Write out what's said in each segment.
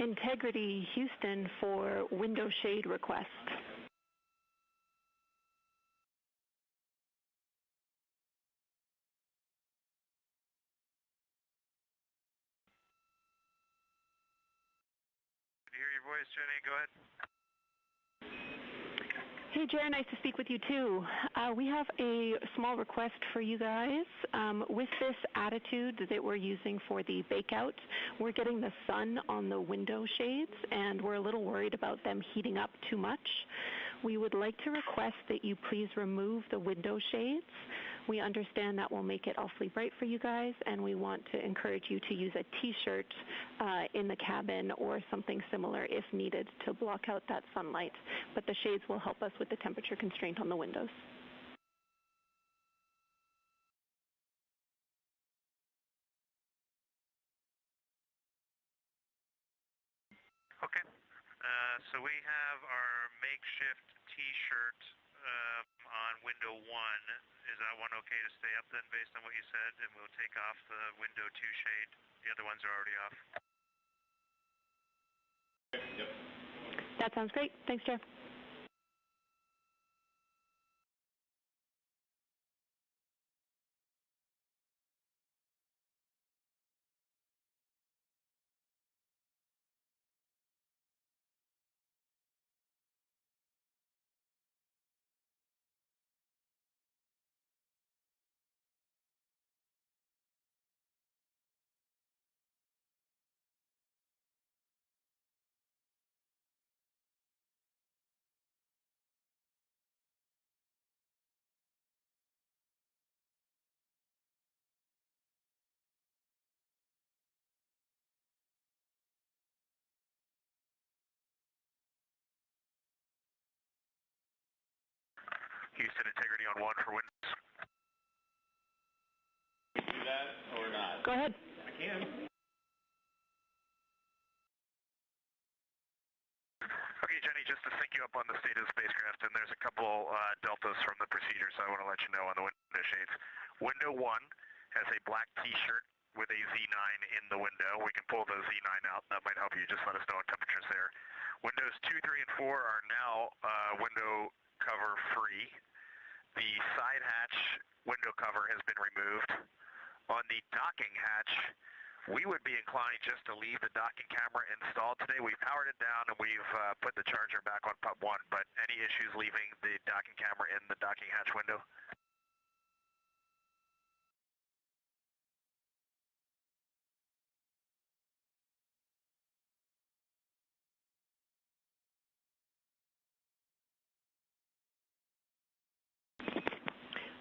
Integrity Houston for window shade request. Good to hear your voice, Jenny. Go ahead. Hey, Jer, nice to speak with you too. We have a small request for you guys. With this attitude that we're using for the bakeout, we're getting the sun on the window shades, and we're a little worried about them heating up too much. We would like to request that you please remove the window shades. We understand that will make it awfully bright for you guys, and we want to encourage you to use a T-shirt in the cabin or something similar if needed to block out that sunlight. But the shades will help us with the temperature constraint on the windows. Okay. So we have our makeshift T-shirt on window 1. Is that one okay to stay up then based on what you said? And we'll take off the window 2 shade. The other ones are already off. Yep. That sounds great. Thanks, Jeff. Houston, integrity on 1 for windows. Do that or not? Go ahead. I can. Okay, Jenny, just to sync you up on the state of the spacecraft, and there's a couple deltas from the procedure, so I want to let you know on the window shades. Window 1 has a black T-shirt with a Z9 in the window. We can pull the Z9 out. That might help you. Just let us know what temperature's there. Windows 2, 3, and 4 are now window cover free. The side hatch window cover has been removed. On the docking hatch, we would be inclined just to leave the docking camera installed today. We've powered it down and we've put the charger back on pub 1, but any issues leaving the docking camera in the docking hatch window?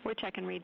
We're checking, Reed.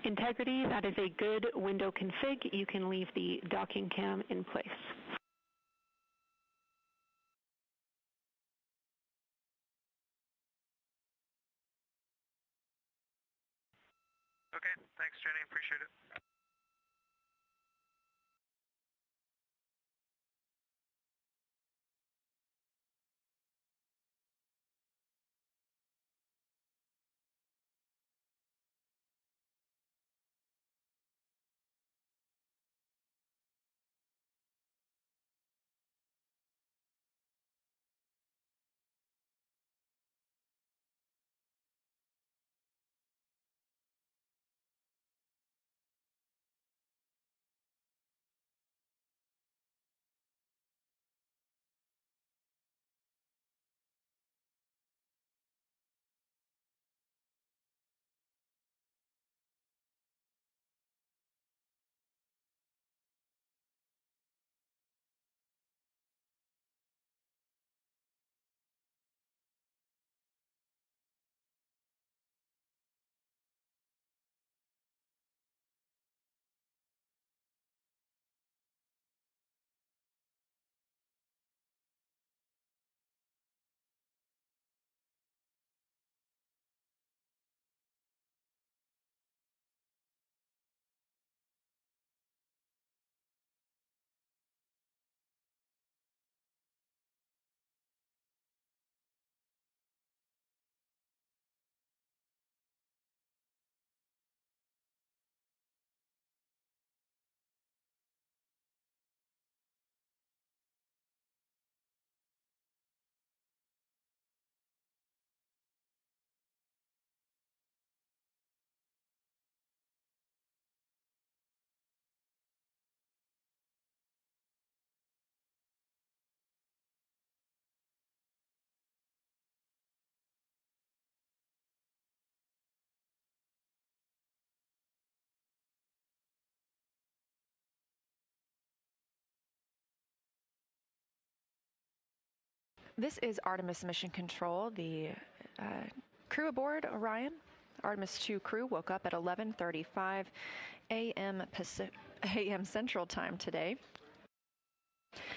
integrity, that is a good window config. You can leave the docking cam in place. Okay, thanks, Jenny. Appreciate it. This is Artemis Mission Control. The crew aboard Orion, Artemis 2 crew, woke up at 11:35 a.m. Central Time today.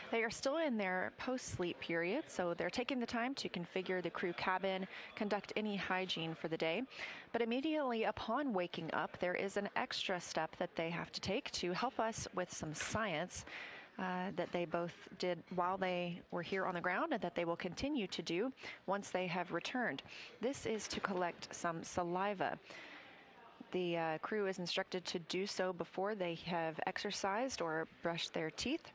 They are still in their post-sleep period, so they're taking the time to configure the crew cabin, conduct any hygiene for the day. But immediately upon waking up, there is an extra step that they have to take to help us with some science that they both did while they were here on the ground and that they will continue to do once they have returned. This is to collect some saliva. The crew is instructed to do so before they have exercised or brushed their teeth.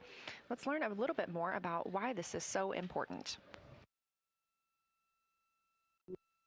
Let's learn a little bit more about why this is so important.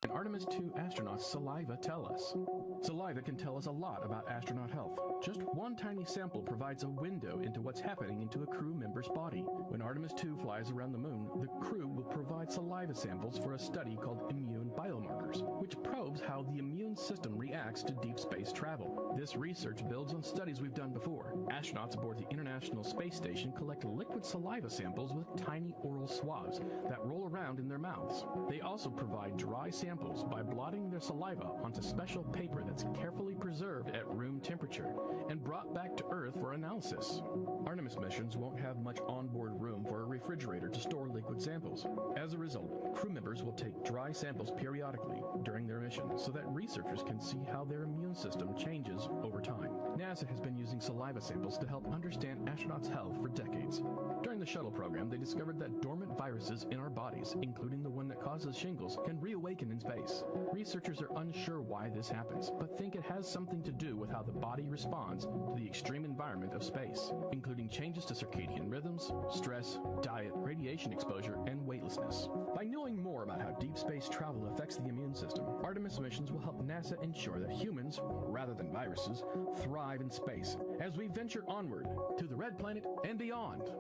And Artemis 2 astronauts' saliva tell us. Saliva can tell us a lot about astronaut health. Just one tiny sample provides a window into what's happening into a crew member's body. When Artemis 2 flies around the moon, the crew will provide saliva samples for a study called immune biomarkers, which probes how the immune system reacts to deep space travel. This research builds on studies we've done before. Astronauts aboard the International Space Station collect liquid saliva samples with tiny oral swabs that roll around in their mouths. They also provide dry samples by blotting their saliva onto special paper that's carefully preserved at room temperature and brought back to Earth for analysis. Artemis missions won't have much onboard room for a refrigerator to store liquid samples. As a result, crew members will take dry samples periodically during their mission so that researchers can see how their immune system changes over time. NASA has been using saliva samples to help understand astronauts' health for decades. During the shuttle program, they discovered that dormant viruses in our bodies, including the one that causes shingles, can reawaken in space. Researchers are unsure why this happens, but think it has something to do with how the body responds to the extreme environment of space, including changes to circadian rhythms, stress, diet, radiation exposure, and weightlessness. By knowing more about how deep space travel affects the immune system, Artemis missions will help NASA ensure that humans, rather than viruses, thrive in space as we venture onward to the Red Planet and beyond.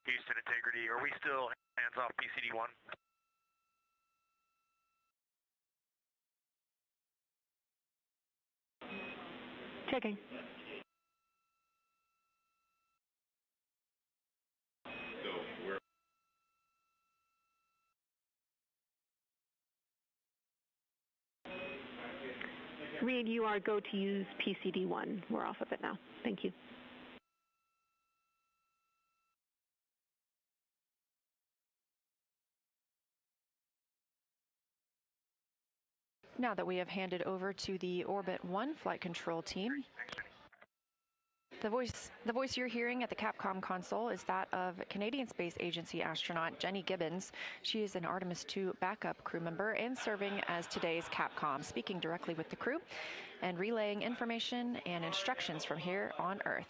Houston Integrity, are we still hands off PCD-1? Checking. So we're Reed, you are go to use PCD1. We're off of it now. Thank you. Now that we have handed over to the Orbit 1 flight control team, the voice you're hearing at the Capcom console is that of Canadian Space Agency astronaut Jenny Gibbons. She is an Artemis 2 backup crew member and serving as today's Capcom, speaking directly with the crew and relaying information and instructions from here on Earth.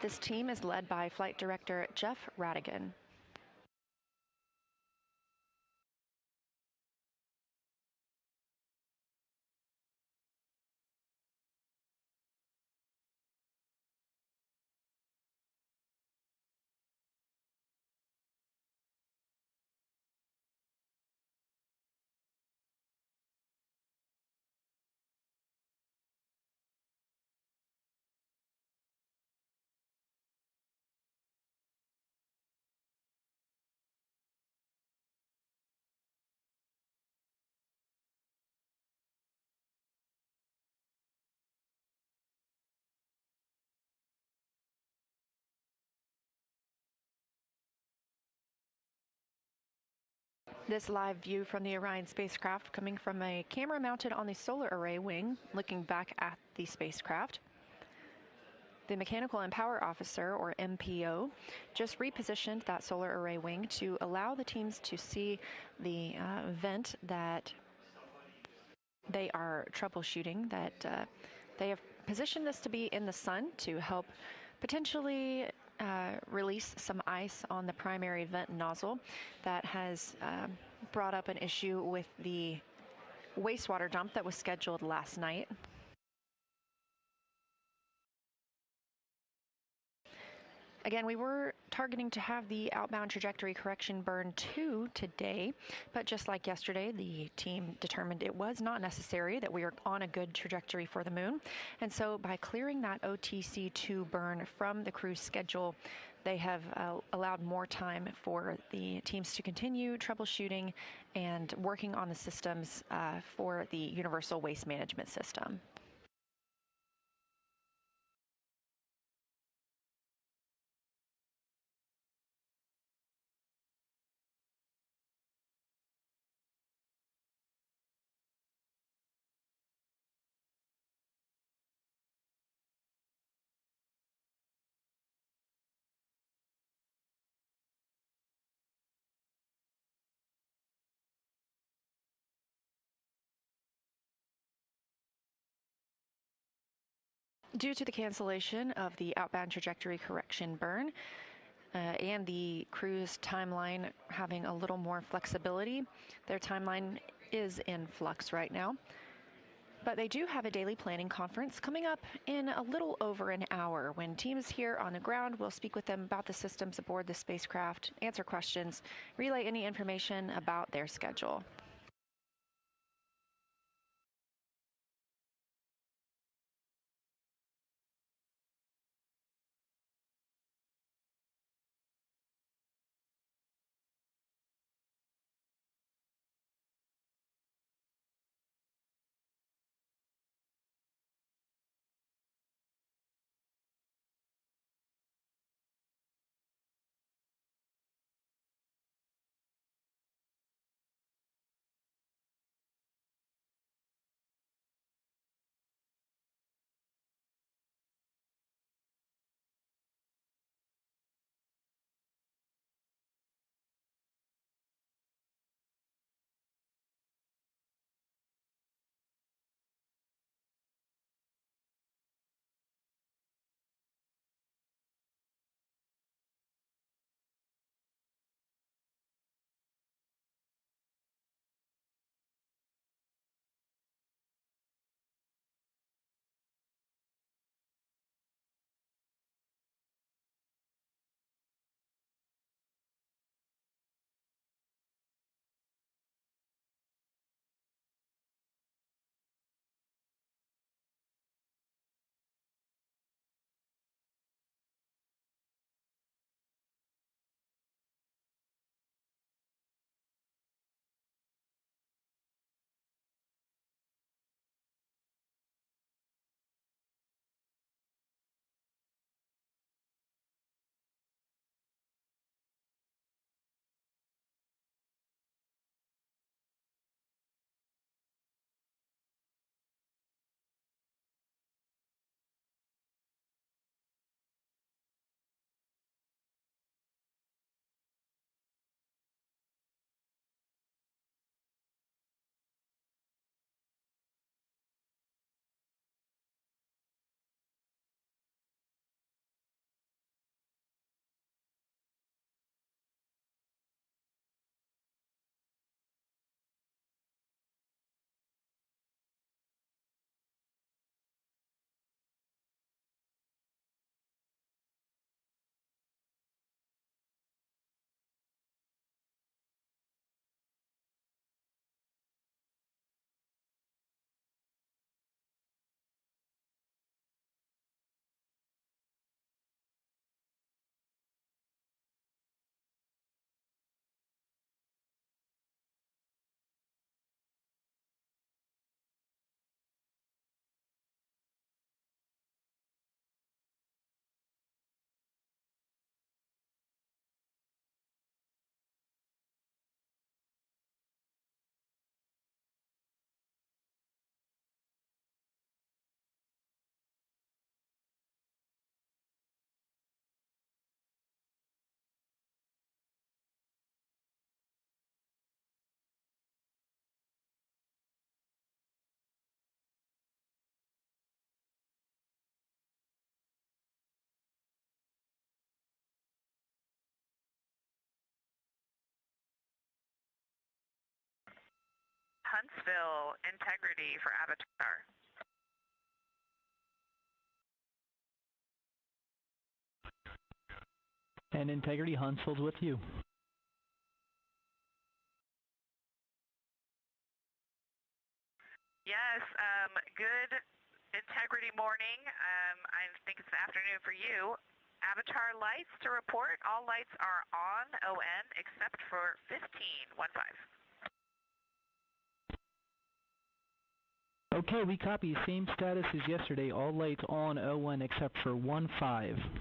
This team is led by Flight Director Jeff Radigan. This live view from the Orion spacecraft coming from a camera mounted on the solar array wing, looking back at the spacecraft. The Mechanical and Power Officer, or MPO, just repositioned that solar array wing to allow the teams to see the vent that they are troubleshooting, that they have positioned this to be in the sun to help potentially release some ice on the primary vent nozzle that has brought up an issue with the wastewater dump that was scheduled last night. Again, we were targeting to have the outbound trajectory correction burn 2 today, but just like yesterday, the team determined it was not necessary, that we are on a good trajectory for the moon. And so by clearing that OTC2 burn from the crew's schedule, they have allowed more time for the teams to continue troubleshooting and working on the systems for the Universal Waste Management System. Due to the cancellation of the outbound trajectory correction burn and the crew's timeline having a little more flexibility, their timeline is in flux right now. But they do have a daily planning conference coming up in a little over an hour when teams here on the ground will speak with them about the systems aboard the spacecraft, answer questions, relay any information about their schedule. Huntsville, integrity for Avatar. And integrity, Huntsville's with you. Yes, good integrity morning. I think it's the afternoon for you. Avatar lights to report. All lights are on, ON, except for 1515. Okay, we copy. Same status as yesterday. All lights on, ON, except for 15.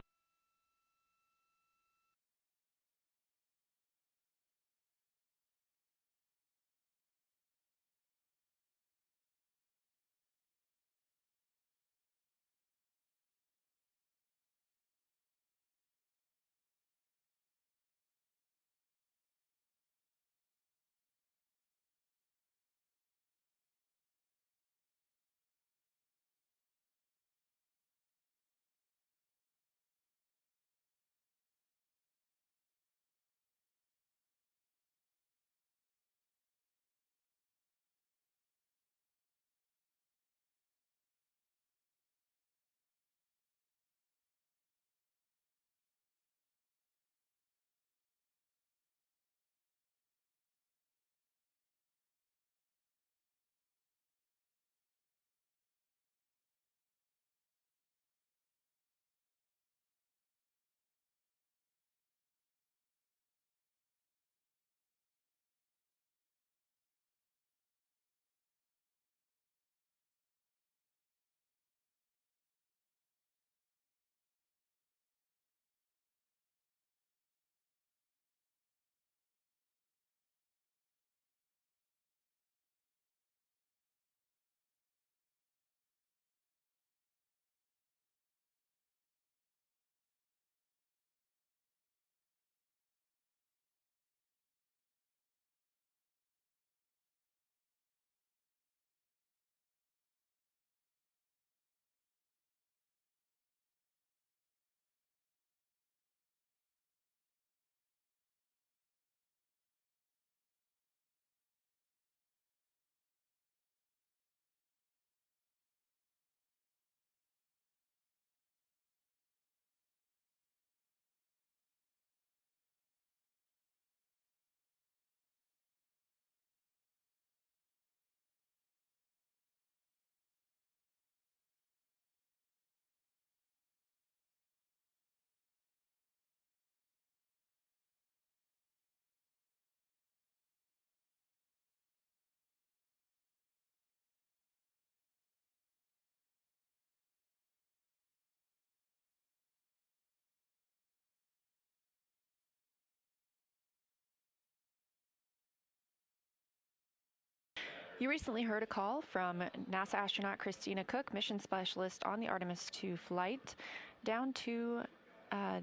You recently heard a call from NASA astronaut Christina Cook, mission specialist on the Artemis 2 flight, down to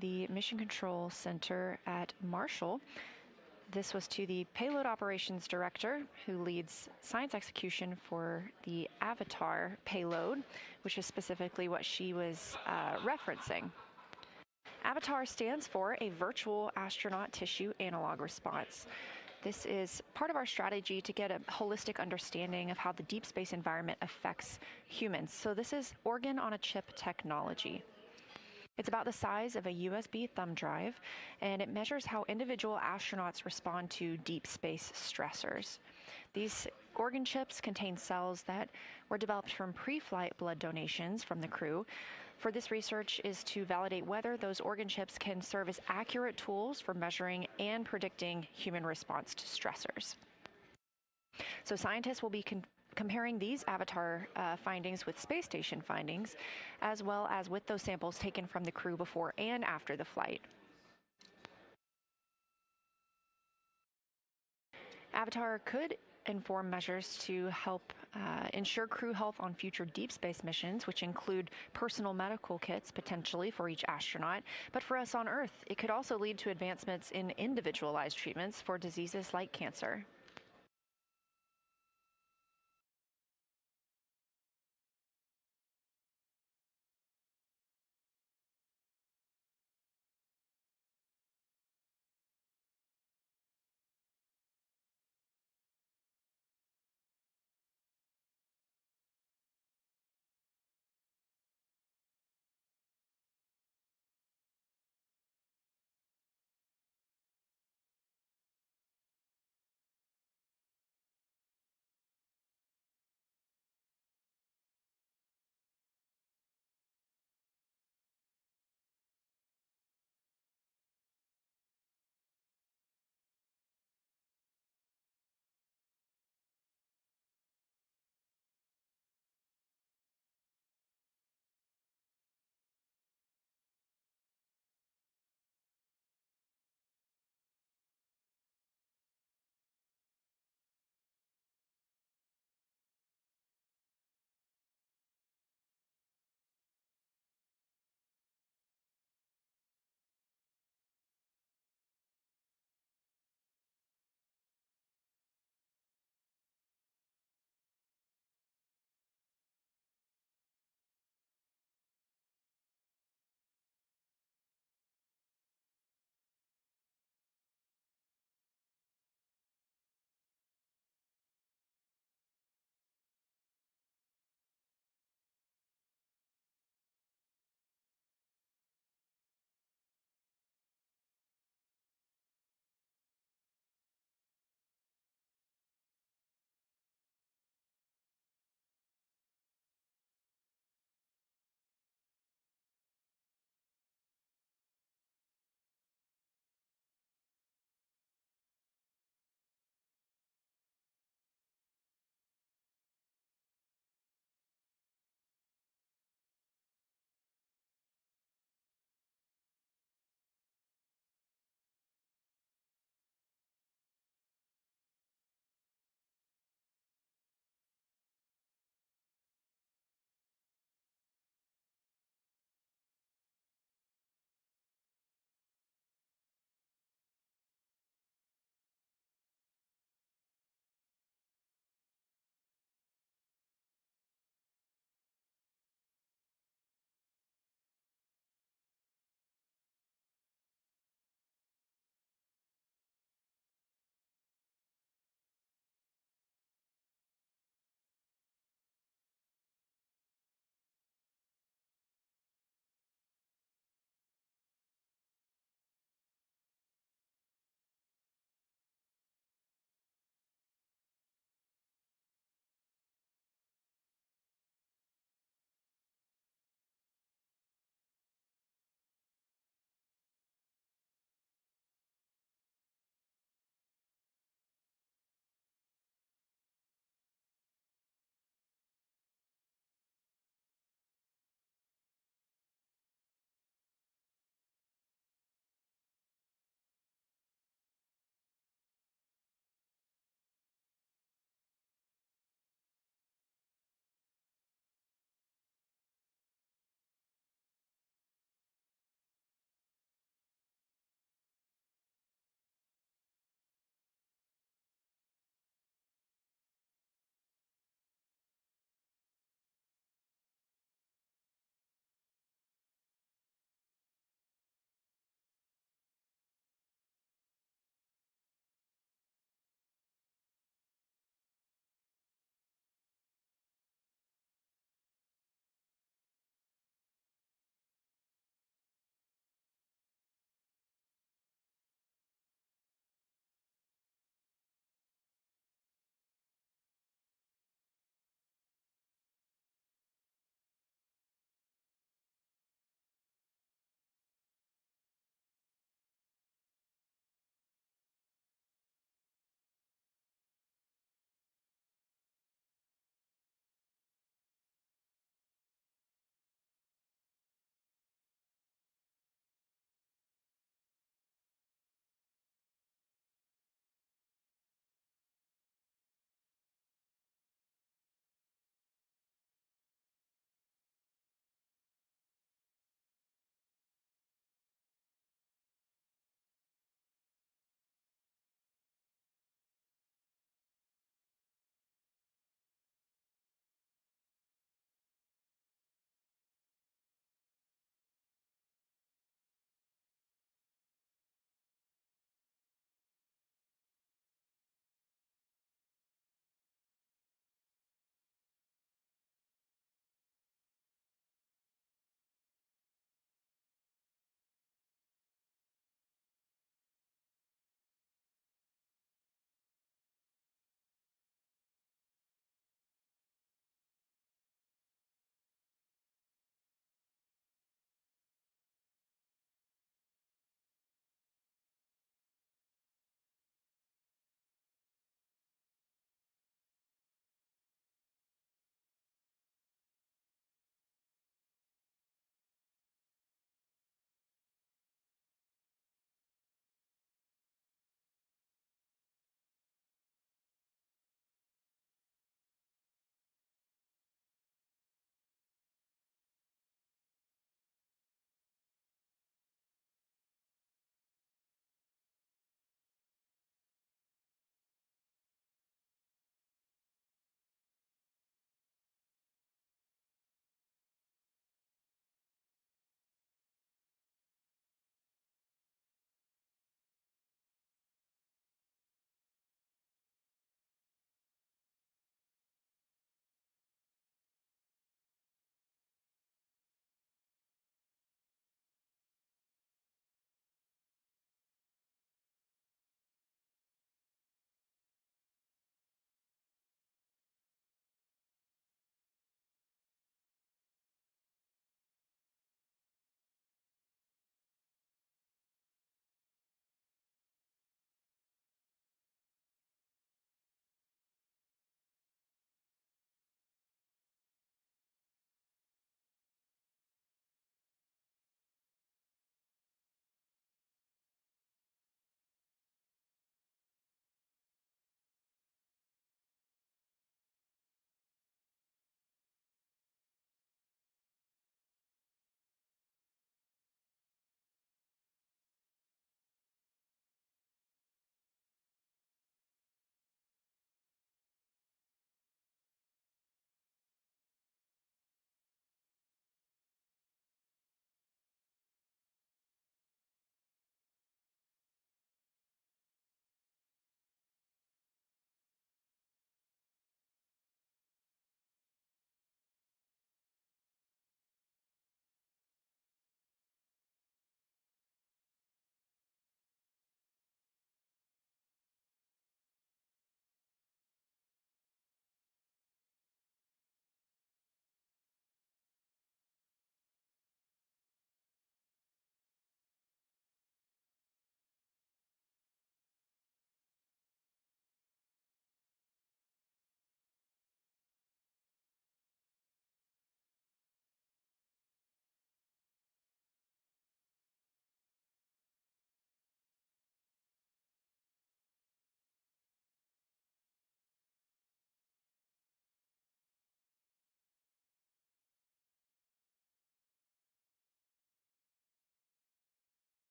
the Mission Control Center at Marshall. This was to the Payload Operations Director, who leads science execution for the Avatar payload, which is specifically what she was referencing. Avatar stands for a Virtual Astronaut Tissue Analog Response. This is part of our strategy to get a holistic understanding of how the deep space environment affects humans. So this is organ-on-a-chip technology. It's about the size of a USB thumb drive, and it measures how individual astronauts respond to deep space stressors. These organ chips contain cells that were developed from pre-flight blood donations from the crew. For this research is to validate whether those organ chips can serve as accurate tools for measuring and predicting human response to stressors. So scientists will be comparing these Avatar findings with space station findings, as well as with those samples taken from the crew before and after the flight. Avatar could inform measures to help ensure crew health on future deep space missions, which include personal medical kits potentially for each astronaut. But for us on Earth, it could also lead to advancements in individualized treatments for diseases like cancer.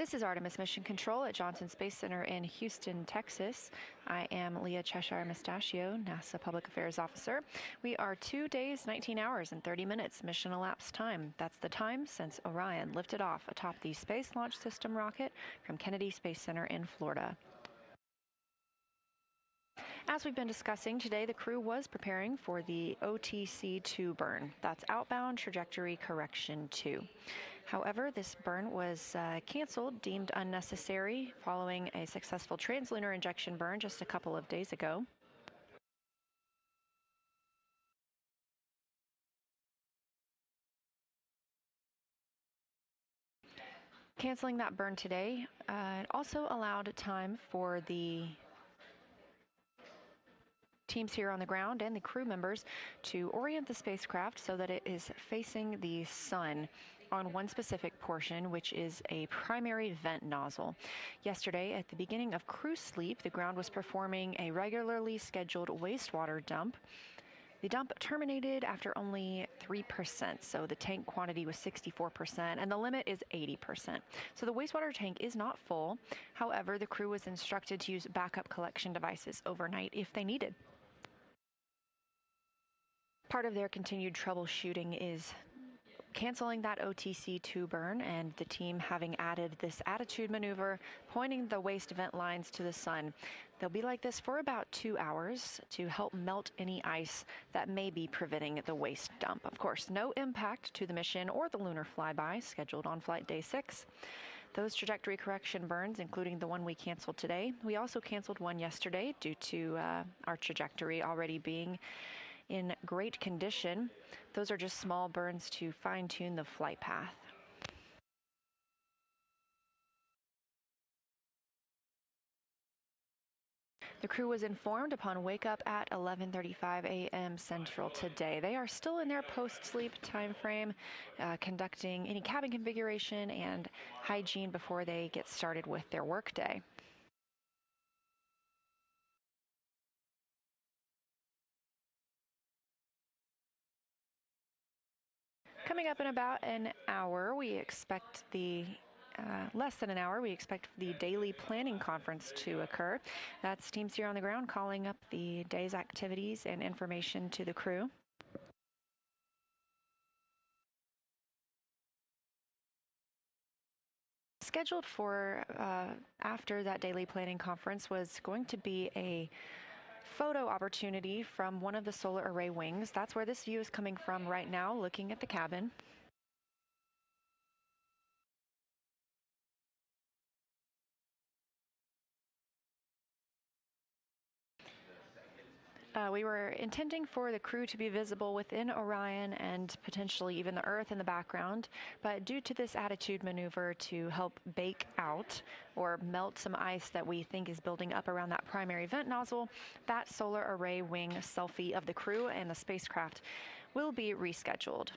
This is Artemis Mission Control at Johnson Space Center in Houston, Texas. I am Leah Cheshire Mustachio, NASA Public Affairs Officer. We are 2 days, 19 hours, and 30 minutes mission elapsed time. That's the time since Orion lifted off atop the Space Launch System rocket from Kennedy Space Center in Florida. As we've been discussing today, the crew was preparing for the OTC-2 burn. That's Outbound Trajectory Correction 2. However, this burn was canceled, deemed unnecessary, following a successful translunar injection burn just a couple of days ago. Canceling that burn today also allowed time for the teams here on the ground and the crew members to orient the spacecraft so that it is facing the sun on one specific portion, which is a primary vent nozzle. Yesterday, at the beginning of crew sleep, the ground was performing a regularly scheduled wastewater dump. The dump terminated after only 3%, so the tank quantity was 64%, and the limit is 80%. So the wastewater tank is not full. However, the crew was instructed to use backup collection devices overnight if they needed. Part of their continued troubleshooting is canceling that OTC-2 burn and the team having added this attitude maneuver, pointing the waste vent lines to the sun. They'll be like this for about 2 hours to help melt any ice that may be preventing the waste dump. Of course, no impact to the mission or the lunar flyby scheduled on flight day 6. Those trajectory correction burns, including the one we canceled today. We also canceled one yesterday due to our trajectory already being in great condition. Those are just small burns to fine-tune the flight path. The crew was informed upon wake up at 11:35 a.m. Central today. They are still in their post-sleep time frame, conducting any cabin configuration and hygiene before they get started with their workday. Coming up in about an hour, we expect less than an hour, we expect the daily planning conference to occur. That's teams here on the ground calling up the day's activities and information to the crew. Scheduled for after that daily planning conference was going to be a photo opportunity from one of the solar array wings. That's where this view is coming from right now, looking at the cabin. We were intending for the crew to be visible within Orion and potentially even the Earth in the background, but due to this attitude maneuver to help bake out or melt some ice that we think is building up around that primary vent nozzle, that solar array wing selfie of the crew and the spacecraft will be rescheduled.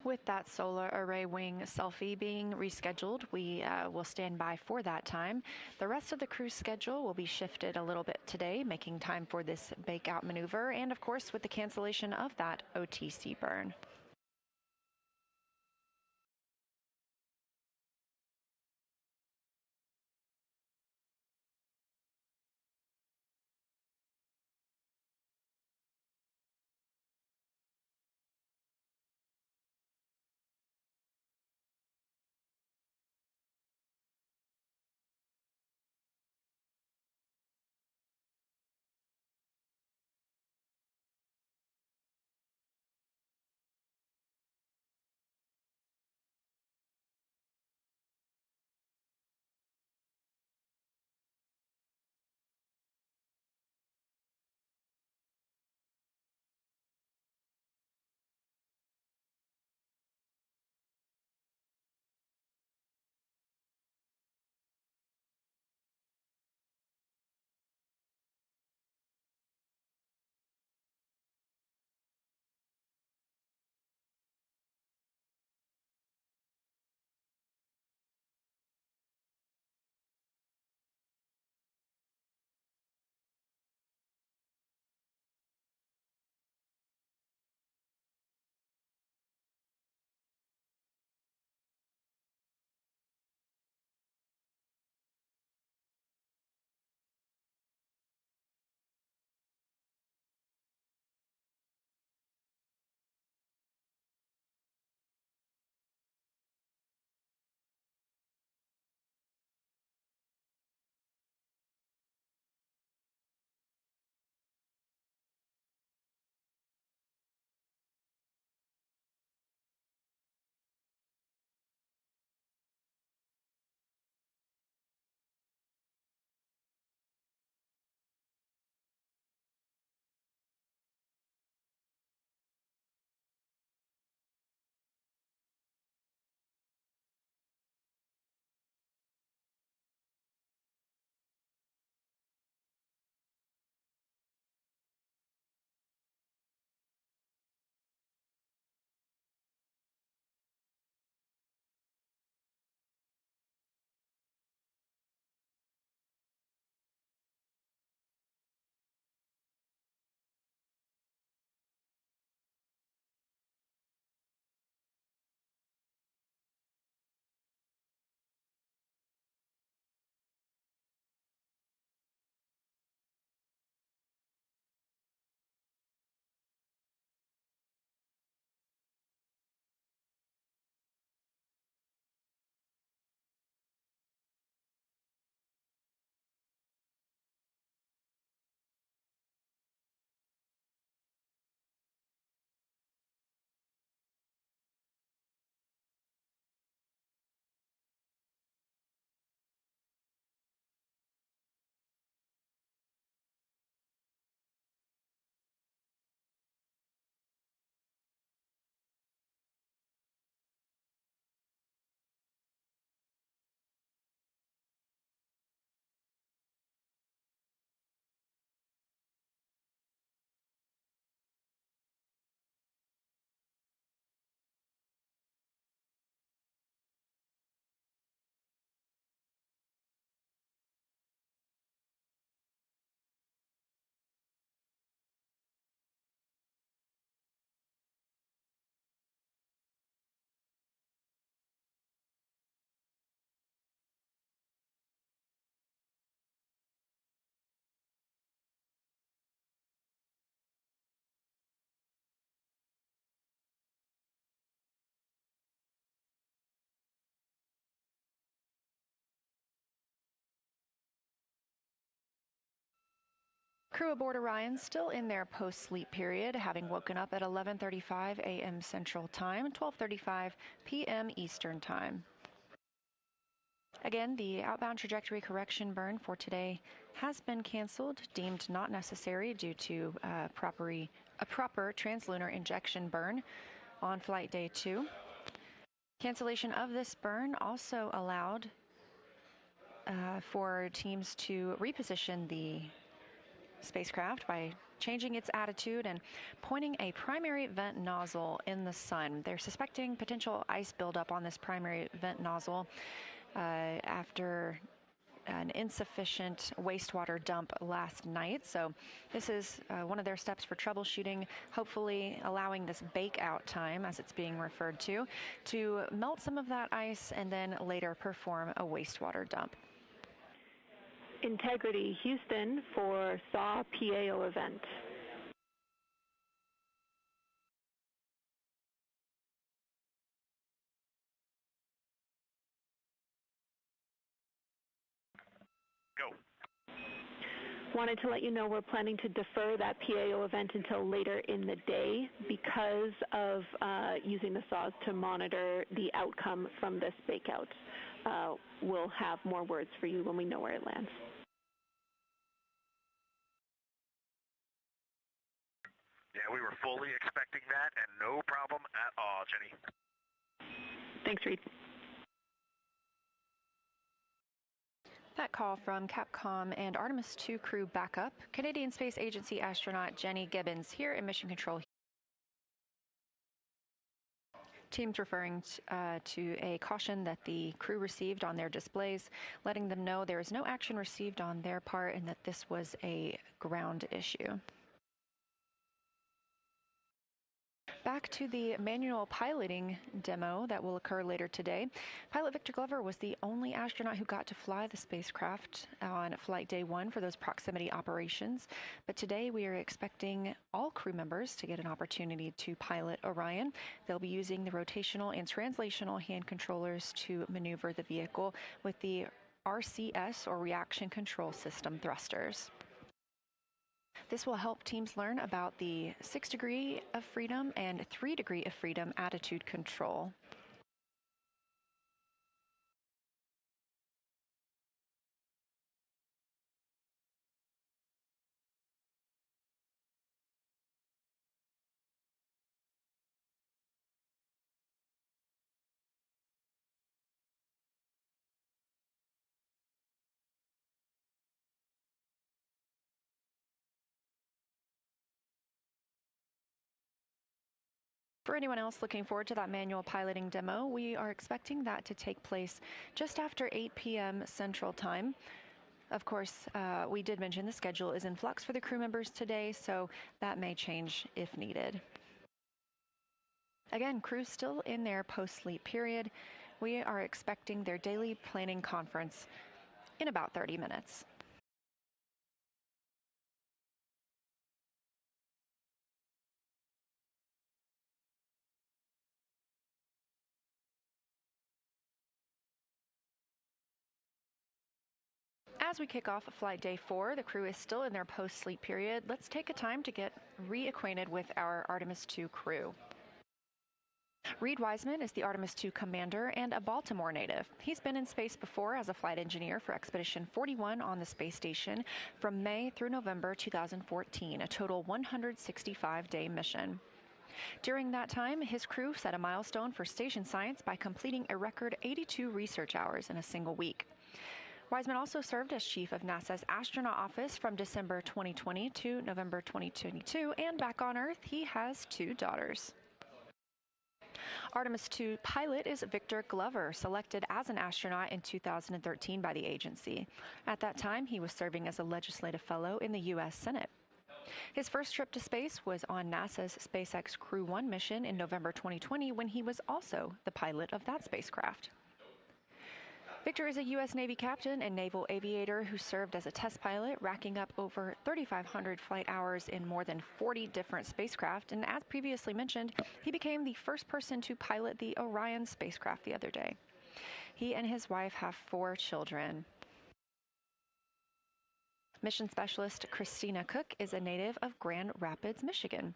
With that solar array wing selfie being rescheduled, we will stand by for that time. The rest of the crew's schedule will be shifted a little bit today, making time for this bake out maneuver, and of course with the cancellation of that OTC burn. Crew aboard Orion still in their post-sleep period, having woken up at 11:35 a.m. Central Time, 12:35 p.m. Eastern Time. Again, the outbound trajectory correction burn for today has been canceled, deemed not necessary due to a proper translunar injection burn on flight day 2. Cancellation of this burn also allowed for teams to reposition the spacecraft by changing its attitude and pointing a primary vent nozzle in the sun. They're suspecting potential ice buildup on this primary vent nozzle after an insufficient wastewater dump last night. So this is one of their steps for troubleshooting, hopefully allowing this bake out time, as it's being referred to melt some of that ice and then later perform a wastewater dump. Integrity Houston for SAW PAO event. Go. Wanted to let you know we're planning to defer that PAO event until later in the day because of using the saws to monitor the outcome from this bakeout. We'll have more words for you when we know where it lands. Yeah, we were fully expecting that, and no problem at all, Jenny. Thanks, Reed. That call from Capcom and Artemis 2 crew backup. Canadian Space Agency astronaut Jenny Gibbons here in Mission Control. Teams referring to a caution that the crew received on their displays, letting them know there is no action received on their part and that this was a ground issue. Back to the manual piloting demo that will occur later today. Pilot Victor Glover was the only astronaut who got to fly the spacecraft on flight day 1 for those proximity operations. But today we are expecting all crew members to get an opportunity to pilot Orion. They'll be using the rotational and translational hand controllers to maneuver the vehicle with the RCS, or Reaction Control System, thrusters. This will help teams learn about the 6 degree of freedom and 3 degree of freedom attitude control. For anyone else looking forward to that manual piloting demo, we are expecting that to take place just after 8 p.m. Central Time. Of course, we did mention the schedule is in flux for the crew members today, so that may change if needed. Again, crew still in their post-sleep period. We are expecting their daily planning conference in about 30 minutes. As we kick off flight day 4, the crew is still in their post-sleep period. Let's take a time to get reacquainted with our Artemis 2 crew. Reed Wiseman is the Artemis 2 commander and a Baltimore native. He's been in space before as a flight engineer for Expedition 41 on the space station from May through November 2014, a total 165-day mission. During that time, his crew set a milestone for station science by completing a record 82 research hours in a single week. Wiseman also served as chief of NASA's astronaut office from December 2020 to November 2022, and back on Earth, he has 2 daughters. Artemis 2 pilot is Victor Glover, selected as an astronaut in 2013 by the agency. At that time, he was serving as a legislative fellow in the U.S. Senate. His first trip to space was on NASA's SpaceX Crew 1 mission in November 2020, when he was also the pilot of that spacecraft. Victor is a U.S. Navy captain and naval aviator who served as a test pilot, racking up over 3,500 flight hours in more than 40 different spacecraft. And as previously mentioned, he became the first person to pilot the Orion spacecraft the other day. He and his wife have 4 children. Mission Specialist Christina Cook is a native of Grand Rapids, Michigan.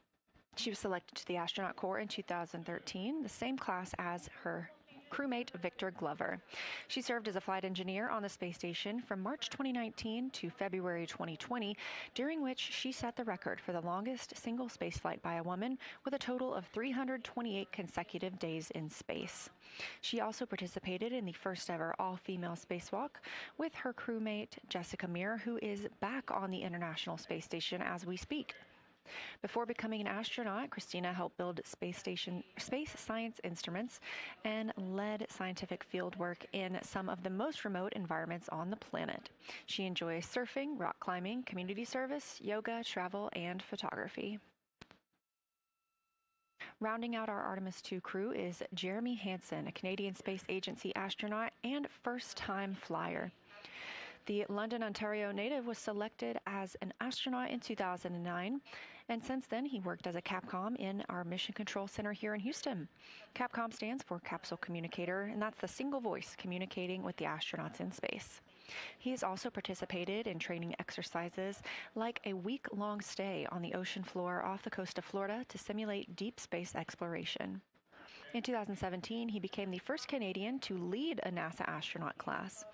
She was selected to the Astronaut Corps in 2013, the same class as her crewmate Victor Glover. She served as a flight engineer on the space station from March 2019 to February 2020, during which she set the record for the longest single spaceflight by a woman with a total of 328 consecutive days in space. She also participated in the first ever all-female spacewalk with her crewmate Jessica Meir, who is back on the International Space Station as we speak. Before becoming an astronaut, Christina helped build space science instruments and led scientific field work in some of the most remote environments on the planet. She enjoys surfing, rock climbing, community service, yoga, travel, and photography. Rounding out our Artemis II crew is Jeremy Hansen, a Canadian Space Agency astronaut and first-time flyer. The London, Ontario native was selected as an astronaut in 2009, and since then he worked as a Capcom in our Mission Control Center here in Houston. Capcom stands for Capsule Communicator, and that's the single voice communicating with the astronauts in space. He has also participated in training exercises like a week-long stay on the ocean floor off the coast of Florida to simulate deep space exploration. In 2017, he became the first Canadian to lead a NASA astronaut class.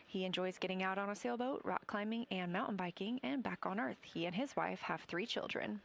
He enjoys getting out on a sailboat, rock climbing, and mountain biking, and back on Earth. He and his wife have 3 children.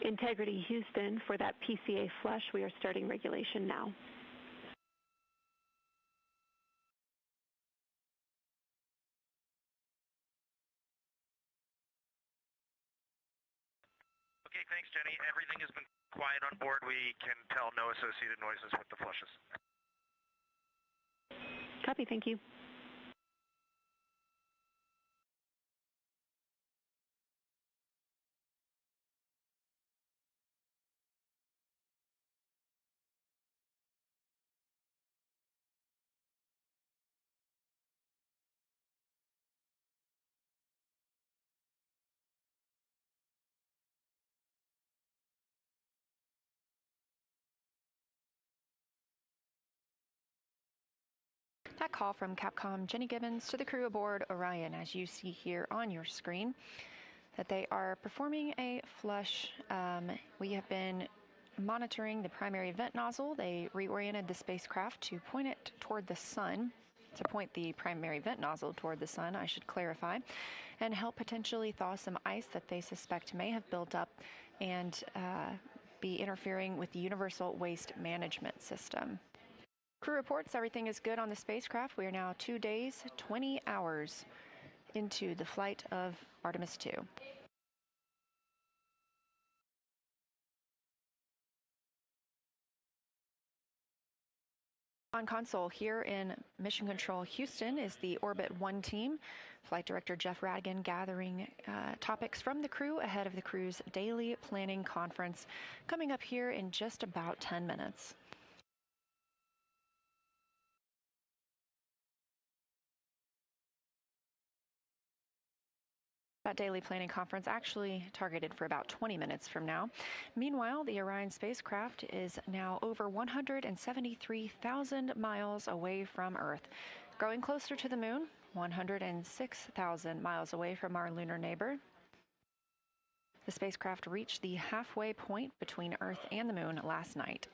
Integrity Houston, for that PCA flush, we are starting regulation now. Okay, thanks, Jenny. Everything has been quiet on board. We can tell no associated noises with the flushes. Copy, thank you. That call from Capcom Jenny Gibbons to the crew aboard Orion, as you see here on your screen, that they are performing a flush. We have been monitoring the primary vent nozzle. They reoriented the spacecraft to point it toward the sun, to point the primary vent nozzle toward the sun, I should clarify, and help potentially thaw some ice that they suspect may have built up and be interfering with the Universal Waste Management System. Crew reports everything is good on the spacecraft. We are now 2 days, 20 hours into the flight of Artemis 2. On console here in Mission Control Houston is the Orbit 1 team. Flight Director Jeff Radigan gathering topics from the crew ahead of the crew's daily planning conference coming up here in just about 10 minutes. That daily planning conference actually targeted for about 20 minutes from now. Meanwhile, the Orion spacecraft is now over 173,000 miles away from Earth, growing closer to the moon, 106,000 miles away from our lunar neighbor. The spacecraft reached the halfway point between Earth and the moon last night.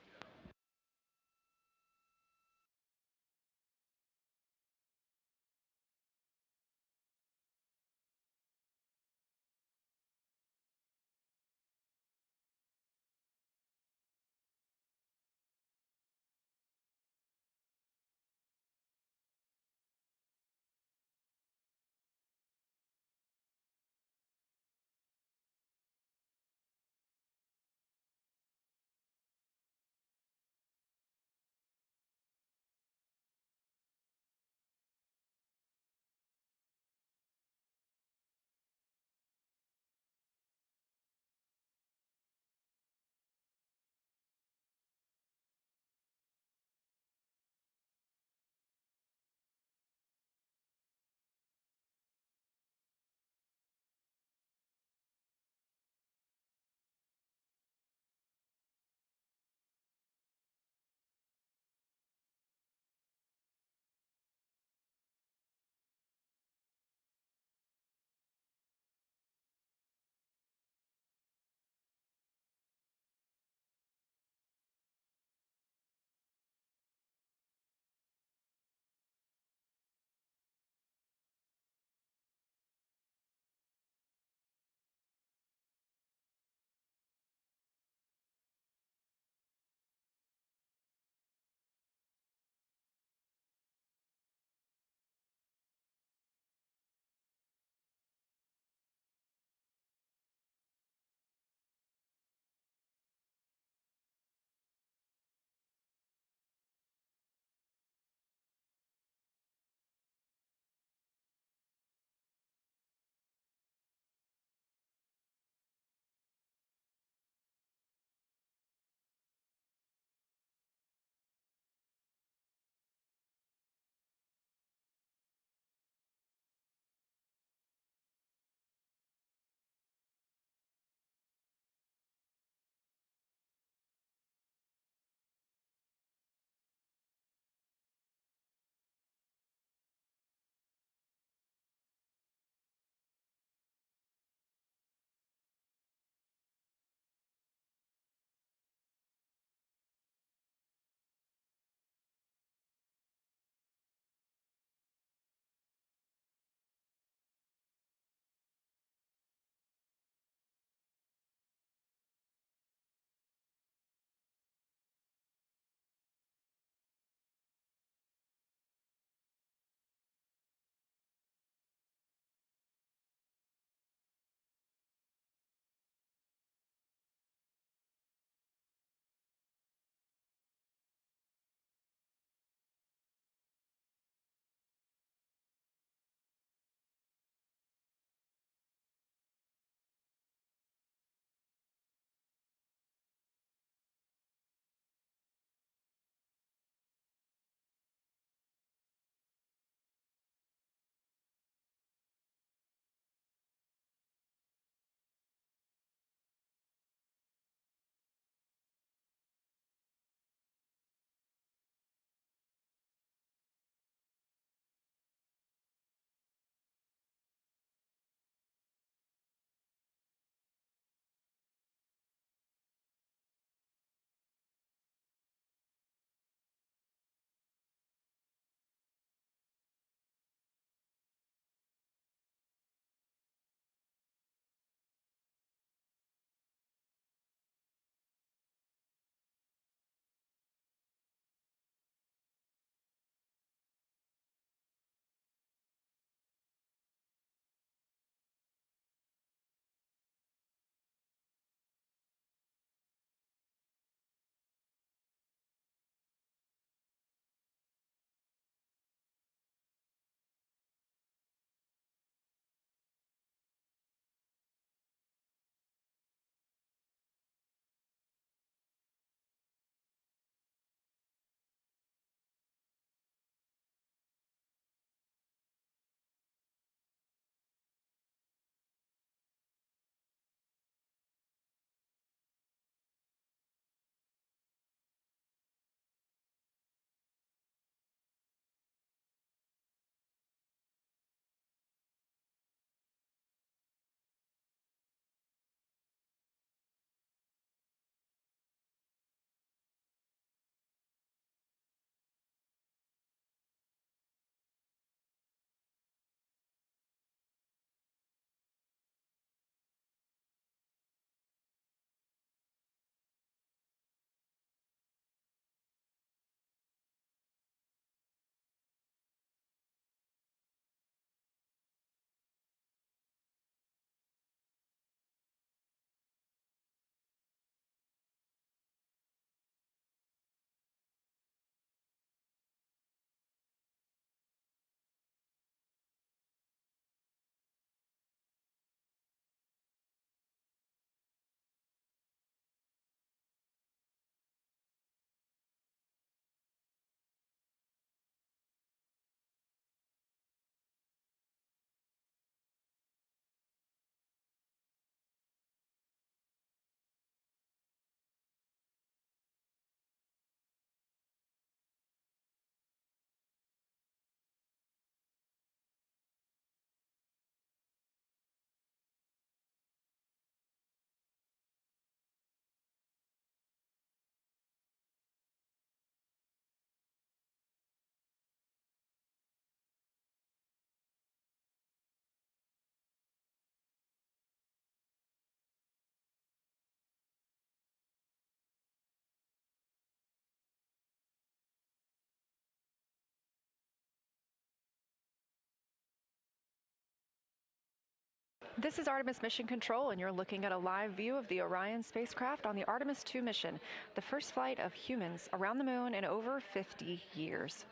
This is Artemis Mission Control, and you're looking at a live view of the Orion spacecraft on the Artemis 2 mission, the first flight of humans around the moon in over 50 years.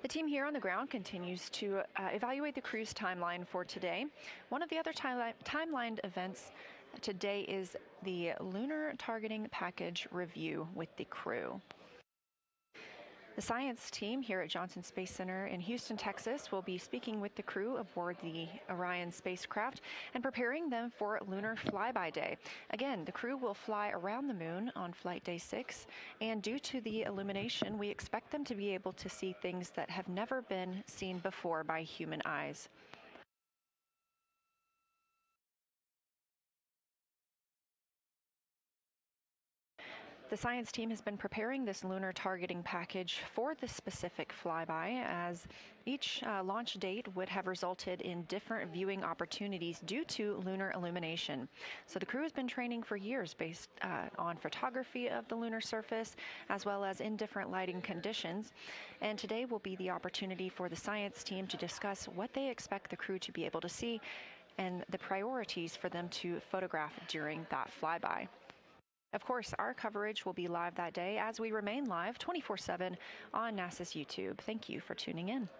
The team here on the ground continues to evaluate the crew's timeline for today. One of the other timelined events today is the Lunar Targeting Package review with the crew. The science team here at Johnson Space Center in Houston, Texas, will be speaking with the crew aboard the Orion spacecraft and preparing them for lunar flyby day. Again, the crew will fly around the moon on flight day 6, and due to the illumination, we expect them to be able to see things that have never been seen before by human eyes. The science team has been preparing this lunar targeting package for this specific flyby, as each launch date would have resulted in different viewing opportunities due to lunar illumination. So the crew has been training for years based on photography of the lunar surface, as well as in different lighting conditions. And today will be the opportunity for the science team to discuss what they expect the crew to be able to see and the priorities for them to photograph during that flyby. Of course, our coverage will be live that day as we remain live 24/7 on NASA's YouTube. Thank you for tuning in.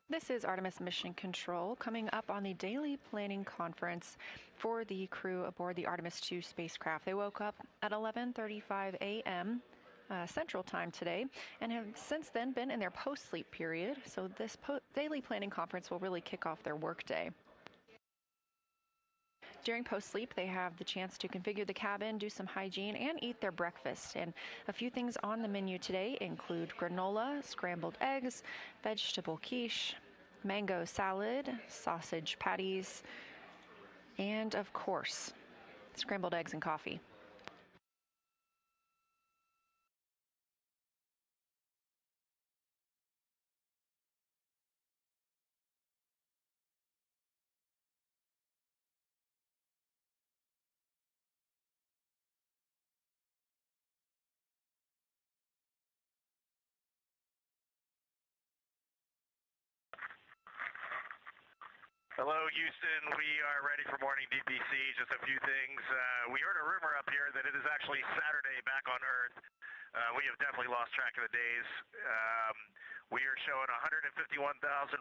This is Artemis Mission Control coming up on the daily planning conference for the crew aboard the Artemis 2 spacecraft. They woke up at 11:35 a.m. Central Time today and have since then been in their post-sleep period. So this daily planning conference will really kick off their workday. During post-sleep, they have the chance to configure the cabin, do some hygiene, and eat their breakfast. And a few things on the menu today include granola, scrambled eggs, vegetable quiche, mango salad, sausage patties, and, of course, scrambled eggs and coffee. Hello, Houston. We are ready for morning DPC. Just a few things. We heard a rumor up here that it is actually Saturday back on Earth. We have definitely lost track of the days. We are showing 151,476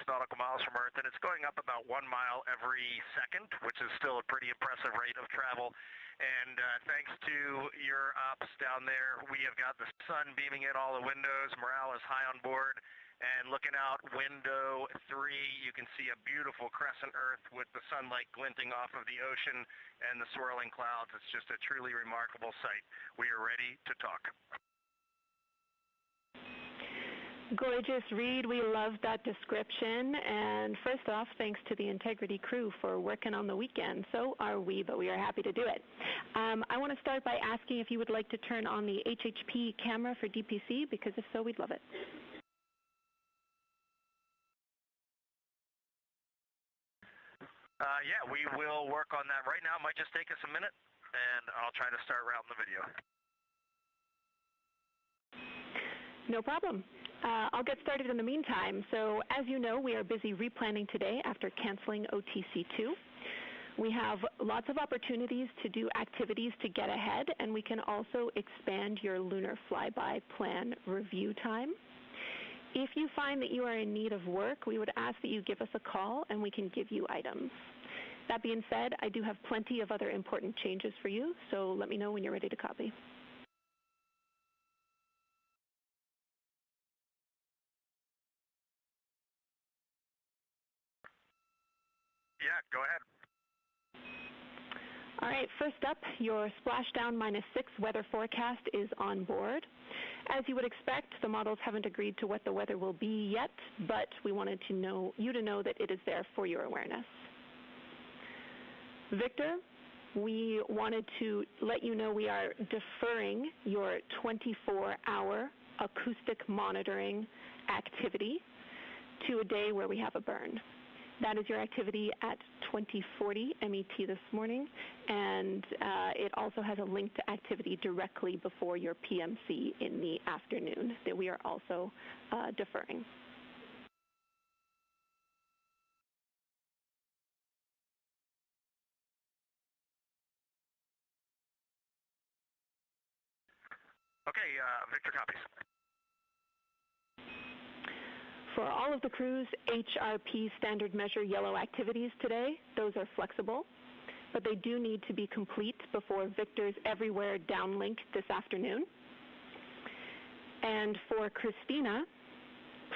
nautical miles from Earth, and it's going up about 1 mile every second, which is still a pretty impressive rate of travel. And thanks to your ops down there, we have got the sun beaming in all the windows. Morale is high on board. And looking out window 3, you can see a beautiful crescent Earth with the sunlight glinting off of the ocean and the swirling clouds. It's just a truly remarkable sight. We are ready to talk. Gorgeous, Reed. We love that description. And first off, thanks to the Integrity crew for working on the weekend. So are we, but we are happy to do it. I want to start by asking if you would like to turn on the HHP camera for DPC, because if so, we'd love it. Yeah, we will work on that right now. It might just take us a minute, and I'll try to start routing the video. No problem. I'll get started in the meantime. So as you know, we are busy replanning today after canceling OTC2. We have lots of opportunities to do activities to get ahead, and we can also expand your lunar flyby plan review time. If you find that you are in need of work, we would ask that you give us a call and we can give you items. That being said, I do have plenty of other important changes for you, so let me know when you're ready to copy. Yeah, go ahead. All right, first up, your splashdown -6 weather forecast is on board. As you would expect, the models haven't agreed to what the weather will be yet, but we wanted to know that it is there for your awareness. Victor, we wanted to let you know we are deferring your 24-hour acoustic monitoring activity to a day where we have a burn. That is your activity at 2040 MET this morning, and it also has a link to activity directly before your PMC in the afternoon that we are also deferring. Okay, Victor copies. For all of the crew's HRP standard measure yellow activities today, those are flexible, but they do need to be complete before Victor's Everywhere downlink this afternoon. And for Christina,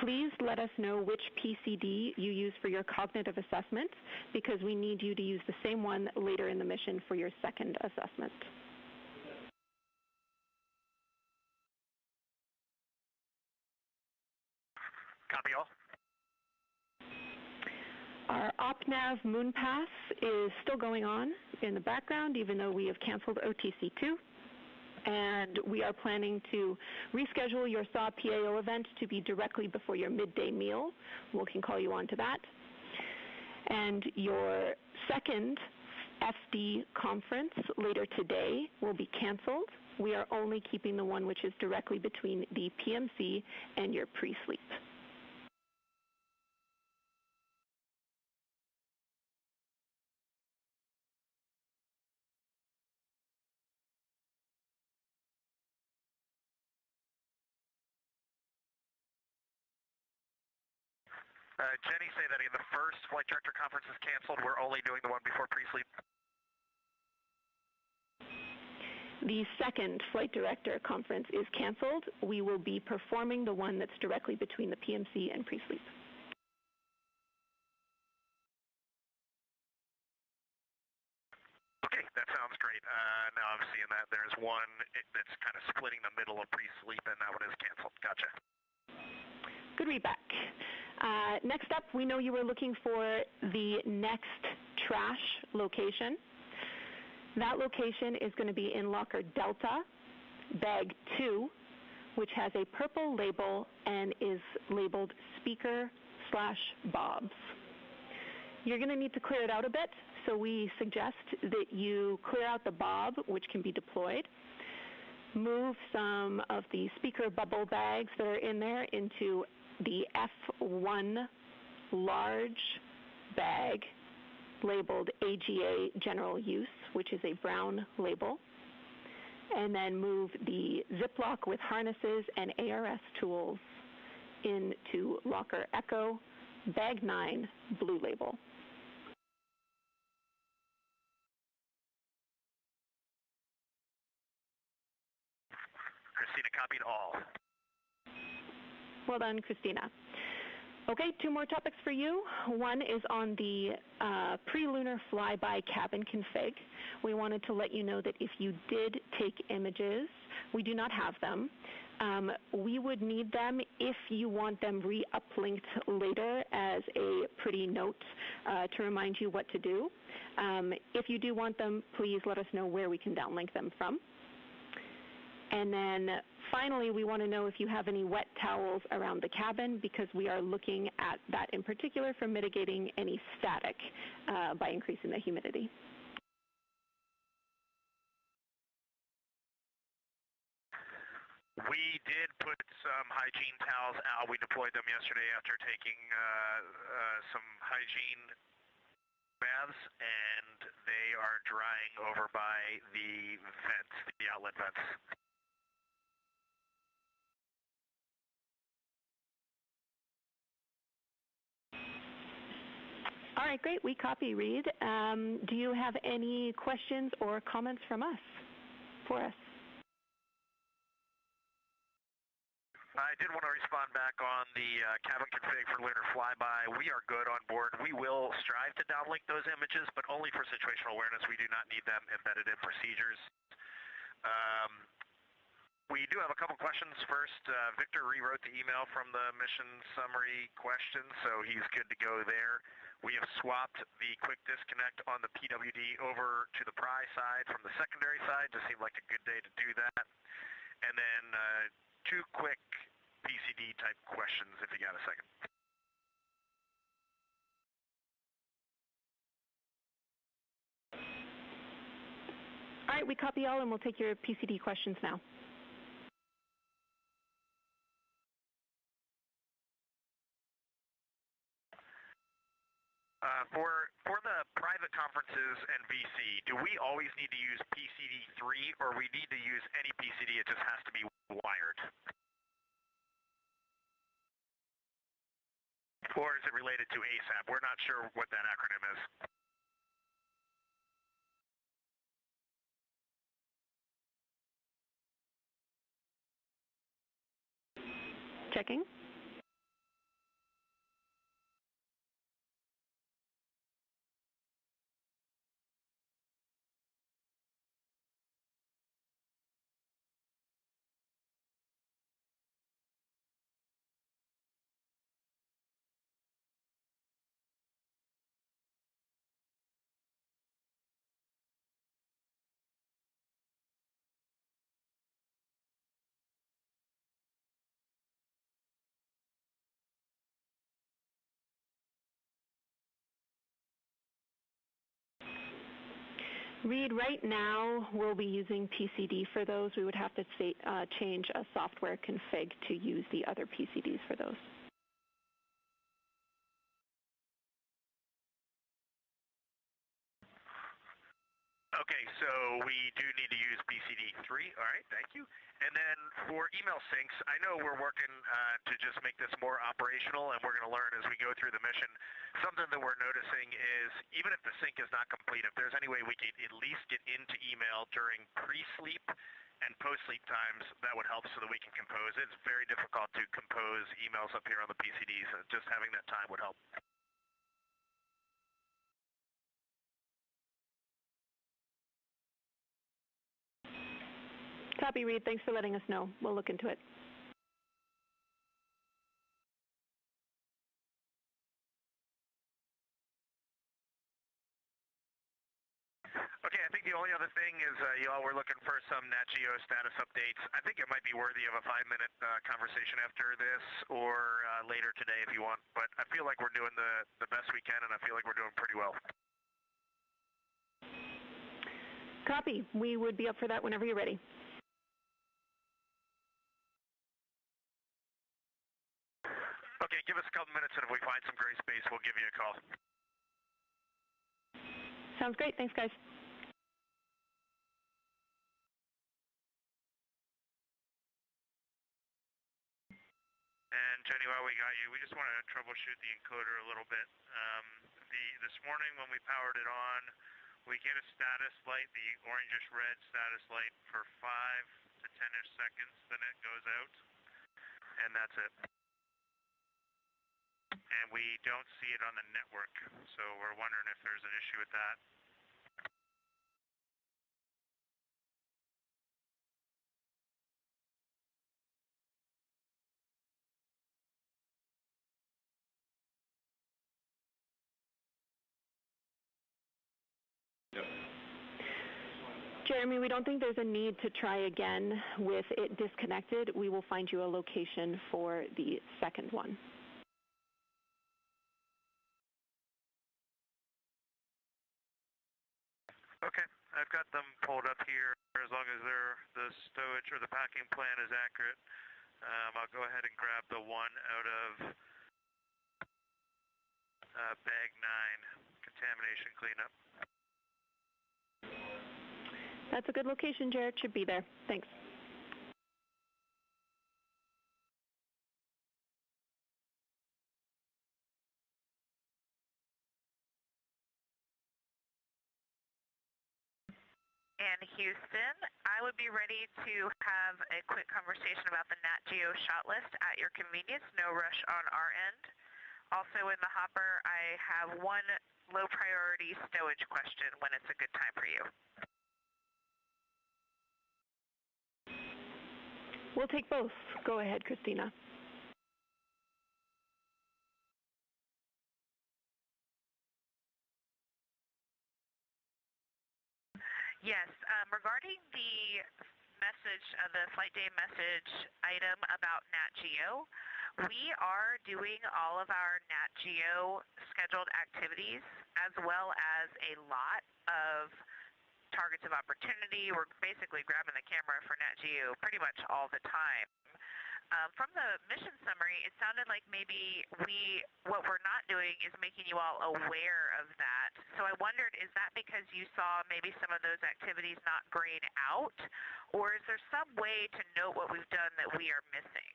please let us know which PCD you use for your cognitive assessment, because we need you to use the same one later in the mission for your second assessment. Copy all. Our OpNav moon pass is still going on in the background, even though we have canceled OTC2. And we are planning to reschedule your SAW PAO event to be directly before your midday meal. We can call you on to that. And your second FD conference later today will be canceled. We are only keeping the one which is directly between the PMC and your pre-sleep. Jenny, say that again. The first flight director conference is canceled. We're only doing the one before pre-sleep. The second flight director conference is canceled. We will be performing the one that's directly between the PMC and pre-sleep. Okay, that sounds great. Now I'm seeing that there's one that's kind of splitting the middle of pre-sleep, and that one is canceled. Gotcha. Good readback. Next up, we know you were looking for the next trash location. That location is going to be in locker Delta, bag 2, which has a purple label and is labeled speaker/Bobs. You're going to need to clear it out a bit, so we suggest that you clear out the Bob, which can be deployed. Move some of the speaker bubble bags that are in there into the F1 large bag labeled AGA General Use, which is a brown label, and then move the Ziploc with harnesses and ARS tools into locker Echo, bag 9, blue label. Christina copied all. Well done, Christina. Okay, 2 more topics for you. One is on the pre-lunar flyby cabin config. We wanted to let you know that if you did take images, we do not have them. We would need them if you want them re-uplinked later as a pretty note to remind you what to do. If you do want them, please let us know where we can downlink them from. And then finally, we want to know if you have any wet towels around the cabin, because we are looking at that in particular for mitigating any static by increasing the humidity. We did put some hygiene towels out. We deployed them yesterday after taking some hygiene baths, and they are drying over by the vents, the outlet vents. All right, great. We copy, Reed. Do you have any questions or comments from us for us? I did want to respond back on the cabin config for lunar flyby. We are good on board. We will strive to downlink those images, but only for situational awareness. We do not need them embedded in procedures. We do have a couple questions. First, Victor rewrote the email from the mission summary question, so he's good to go there. We have swapped the quick disconnect on the PWD over to the pry side from the secondary side. Just seemed like a good day to do that. And then 2 quick PCD type questions if you got a second. All right, we copy all, and we'll take your PCD questions now. For the private conferences and VC, do we always need to use PCD3, or we need to use any PCD, it just has to be wired? Or is it related to ASAP? We're not sure what that acronym is. Checking. Reed, right now we'll be using PCD for those. We would have to change a software config to use the other PCDs for those. Okay, so we do need to use BCD3. All right, thank you. And then for email syncs, I know we're working to just make this more operational, and we're going to learn as we go through the mission. Something that we're noticing is even if the sync is not complete, if there's any way we can at least get into email during pre-sleep and post-sleep times, that would help so that we can compose. It's very difficult to compose emails up here on the PCDs, and just having that time would help. Copy, Reed. Thanks for letting us know. We'll look into it. Okay, I think the only other thing is y'all were looking for some Nat Geo status updates. I think it might be worthy of a 5-minute conversation after this or later today if you want, but I feel like we're doing the best we can, and I feel like we're doing pretty well. Copy. We would be up for that whenever you're ready. Okay, give us a couple minutes, and if we find some gray space, we'll give you a call. Sounds great. Thanks, guys. And Jenny, while we got you, we just want to troubleshoot the encoder a little bit. This morning when we powered it on, we get a status light, the orangish red status light for 5 to 10-ish seconds, then it goes out, and that's it. And we don't see it on the network, so we're wondering if there's an issue with that. Yep. Jeremy, we don't think there's a need to try again with it disconnected. We will find you a location for the second one. Okay, I've got them pulled up here. As long as the stowage or the packing plan is accurate, I'll go ahead and grab the one out of bag 9, contamination cleanup. That's a good location, Jared. Should be there. Thanks. And Houston, I would be ready to have a quick conversation about the Nat Geo shot list at your convenience. No rush on our end. Also in the hopper, I have one low priority stowage question when it's a good time for you. We'll take both. Go ahead, Christina. Yes, regarding the message, the flight day message item about Nat Geo, we are doing all of our Nat Geo scheduled activities as well as a lot of targets of opportunity. We're basically grabbing the camera for Nat Geo pretty much all the time. From the mission summary, it sounded like maybe what we're not doing is making you all aware of that. So I wondered, is that because you saw maybe some of those activities not grayed out? Or is there some way to note what we've done that we are missing?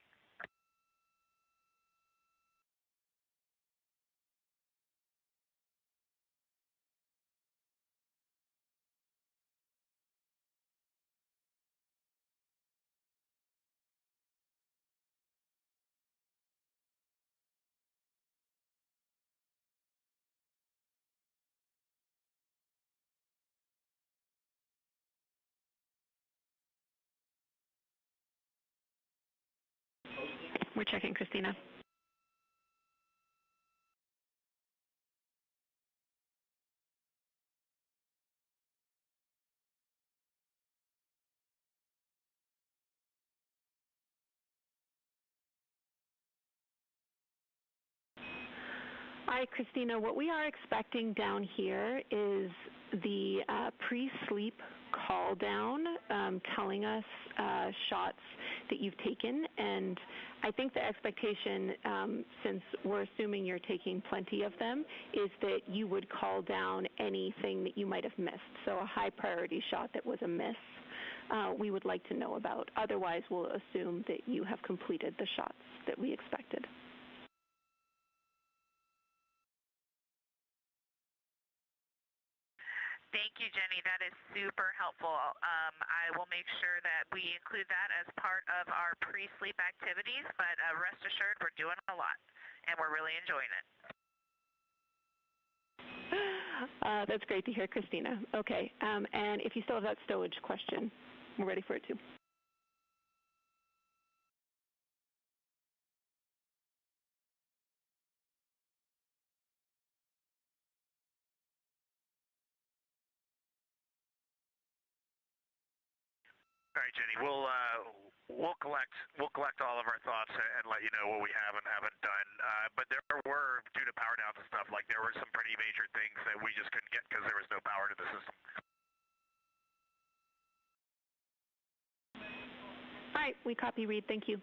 We're checking, Christina. Hi, Christina. What we are expecting down here is the pre-sleep call down telling us shots that you've taken. And I think the expectation, since we're assuming you're taking plenty of them, is that you would call down anything that you might have missed. So a high priority shot that was a miss, we would like to know about. Otherwise, we'll assume that you have completed the shots that we expected. Thank you, Jenny. That is super helpful. I will make sure that we include that as part of our pre-sleep activities, but rest assured we're doing a lot, and we're really enjoying it. That's great to hear, Christina. Okay, and if you still have that stowage question, we're ready for it too. All right, Jenny. We'll collect all of our thoughts and let you know what we have and haven't done. But there were, due to power downs and stuff, like there were some pretty major things that we just couldn't get because there was no power to the system. All right, we copy, Reed. Thank you.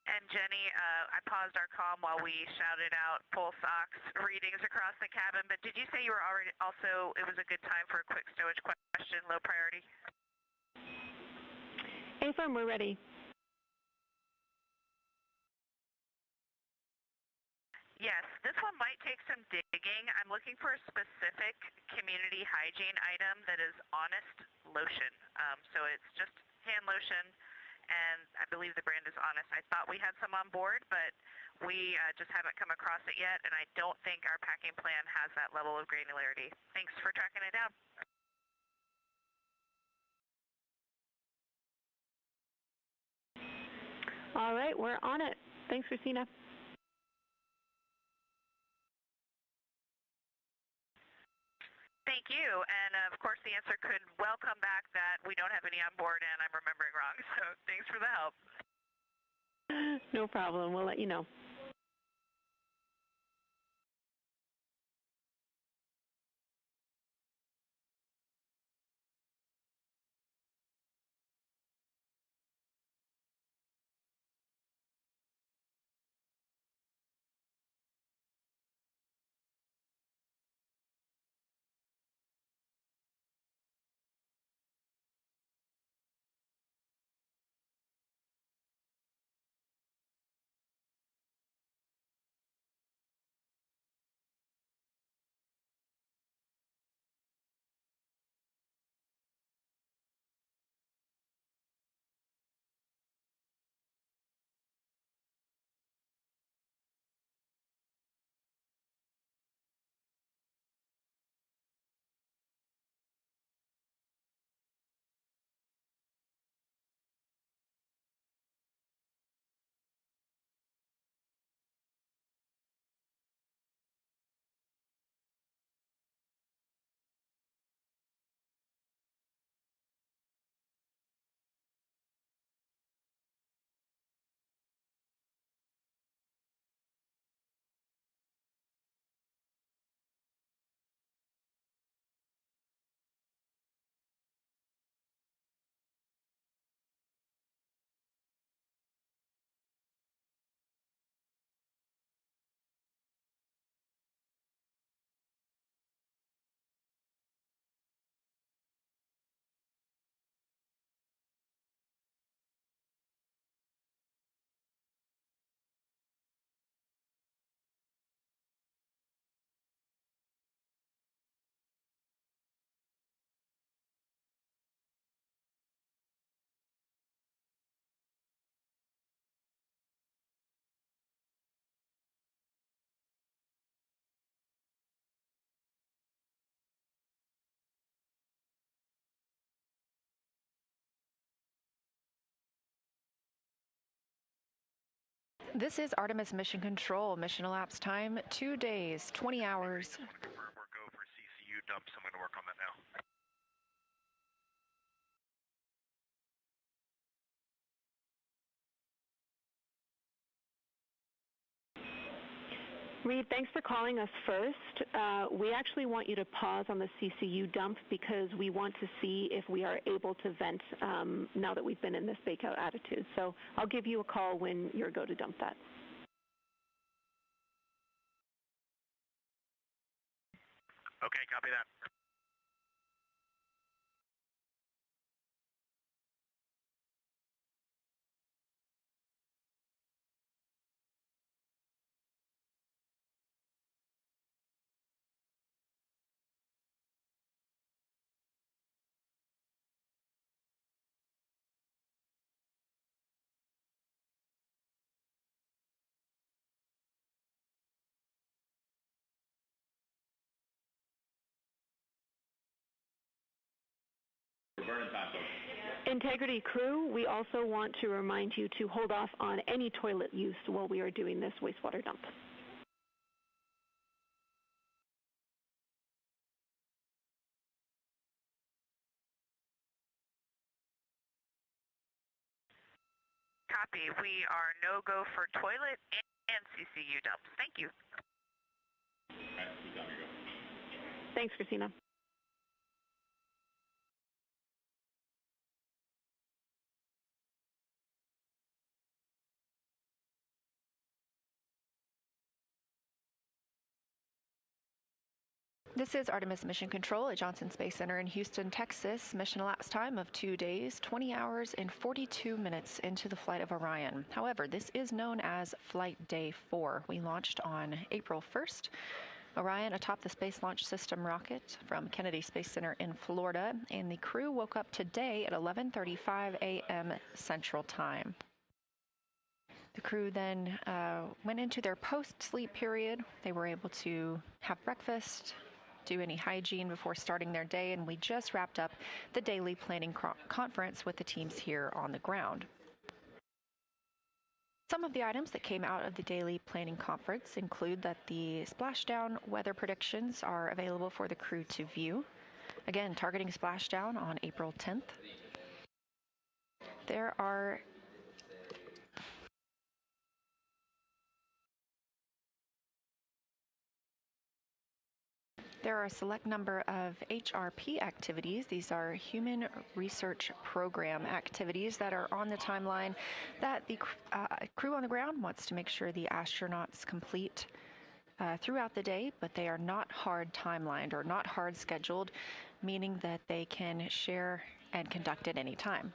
And Jenny, I paused our comm while we shouted out pulse ox readings across the cabin, but did you say you were already also, it was a good time for a quick stowage question, low priority? A-firm, we're ready. Yes, this one might take some digging. I'm looking for a specific community hygiene item that is Honest lotion. So it's just hand lotion, and I believe the brand is Honest. I thought we had some on board, but we just haven't come across it yet, and I don't think our packing plan has that level of granularity. Thanks for tracking it down. All right, we're on it. Thanks, Christina. Thank you, and of course the answer could well come back that we don't have any on board and I'm remembering wrong, so thanks for the help. No problem, we'll let you know. This is Artemis Mission Control. Mission elapsed time 2 days, 20 hours. Just want to confirm we're go for CCU dumps. I'm going to work on that now. Reed, thanks for calling us first. We actually want you to pause on the CCU dump because we want to see if we are able to vent now that we've been in this bakeout attitude. So I'll give you a call when you're go to dump that. Okay, copy that. Burning time, folks. Integrity crew, we also want to remind you to hold off on any toilet use while we are doing this wastewater dump. Copy. We are no-go for toilet and CCU dumps. Thank you. All right, keep going, go. Thanks, Christina. This is Artemis Mission Control at Johnson Space Center in Houston, Texas. Mission elapsed time of 2 days, 20 hours, and 42 minutes into the flight of Orion. However, this is known as Flight Day 4. We launched on April 1st. Orion atop the Space Launch System rocket from Kennedy Space Center in Florida, and the crew woke up today at 11:35 a.m. Central Time. The crew then went into their post-sleep period. They were able to have breakfast, do any hygiene before starting their day, and we just wrapped up the daily planning conference with the teams here on the ground. Some of the items that came out of the daily planning conference include that the splashdown weather predictions are available for the crew to view. Again, targeting splashdown on April 10th. There are a select number of HRP activities. These are Human Research Program activities that are on the timeline that the crew on the ground wants to make sure the astronauts complete throughout the day, but they are not hard timelined or not hard scheduled, meaning that they can share and conduct at any time.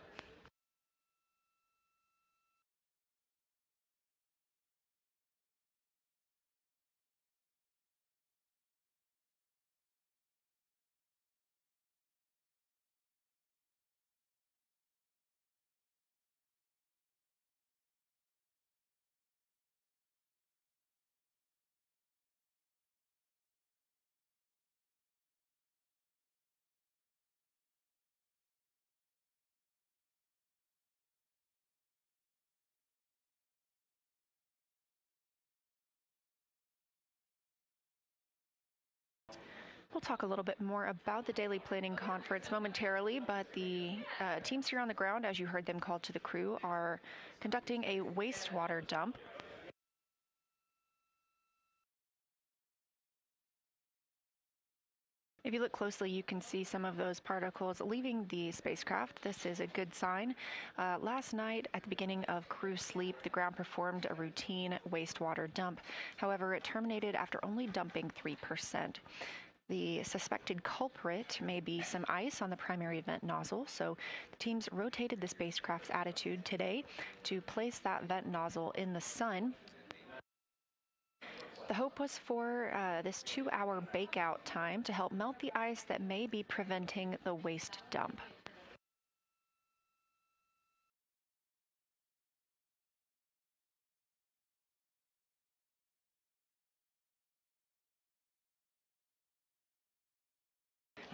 We'll talk a little bit more about the daily planning conference momentarily, but the teams here on the ground, as you heard them call to the crew, are conducting a wastewater dump. If you look closely, you can see some of those particles leaving the spacecraft. This is a good sign. Last night, at the beginning of crew sleep, the ground performed a routine wastewater dump. However, it terminated after only dumping 3%. The suspected culprit may be some ice on the primary vent nozzle, so the teams rotated the spacecraft's attitude today to place that vent nozzle in the sun. The hope was for this 2-hour bake-out time to help melt the ice that may be preventing the waste dump.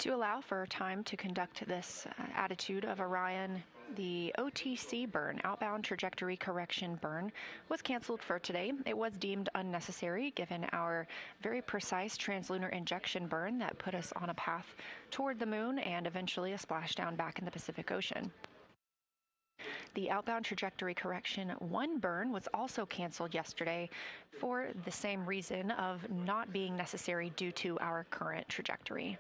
To allow for time to conduct this attitude of Orion The OTC burn, outbound trajectory correction burn, was canceled for today. It was deemed unnecessary given our very precise translator injection burn that put us on a path toward the moon and eventually a splashdown back in the Pacific Ocean. The outbound trajectory correction 1 burn was also canceled yesterday for the same reason of not being necessary due to our current trajectory.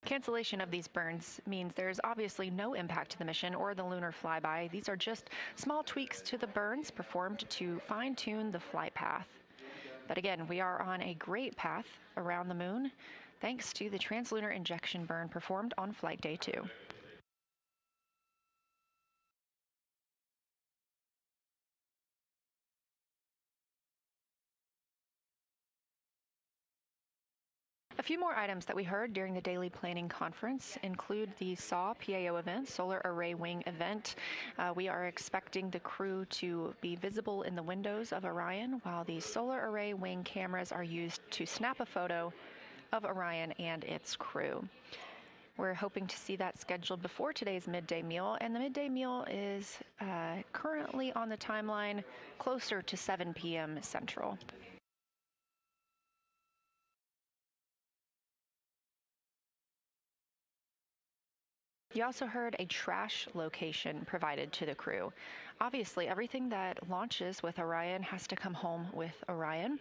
Cancellation of these burns means there's obviously no impact to the mission or the lunar flyby. These are just small tweaks to the burns performed to fine-tune the flight path. But again, we are on a great path around the moon thanks to the translunar injection burn performed on flight day 2. A few more items that we heard during the daily planning conference include the SAW PAO event, Solar Array Wing event. We are expecting the crew to be visible in the windows of Orion while the Solar Array Wing cameras are used to snap a photo of Orion and its crew. We're hoping to see that scheduled before today's midday meal, and the midday meal is currently on the timeline closer to 7 p.m. Central. You also heard a trash location provided to the crew. Obviously, everything that launches with Orion has to come home with Orion.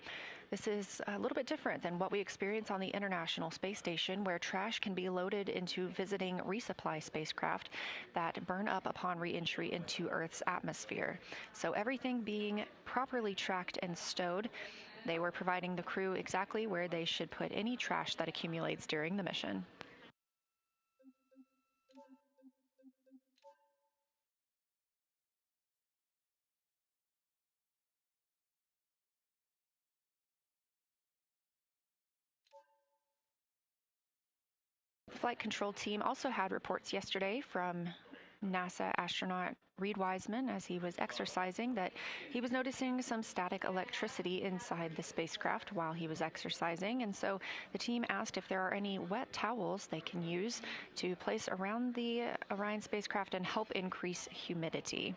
This is a little bit different than what we experience on the International Space Station, where trash can be loaded into visiting resupply spacecraft that burn up upon re-entry into Earth's atmosphere. So everything being properly tracked and stowed, they were providing the crew exactly where they should put any trash that accumulates during the mission. The flight control team also had reports yesterday from NASA astronaut Reed Wiseman as he was exercising that he was noticing some static electricity inside the spacecraft while he was exercising, and so the team asked if there are any wet towels they can use to place around the Orion spacecraft and help increase humidity.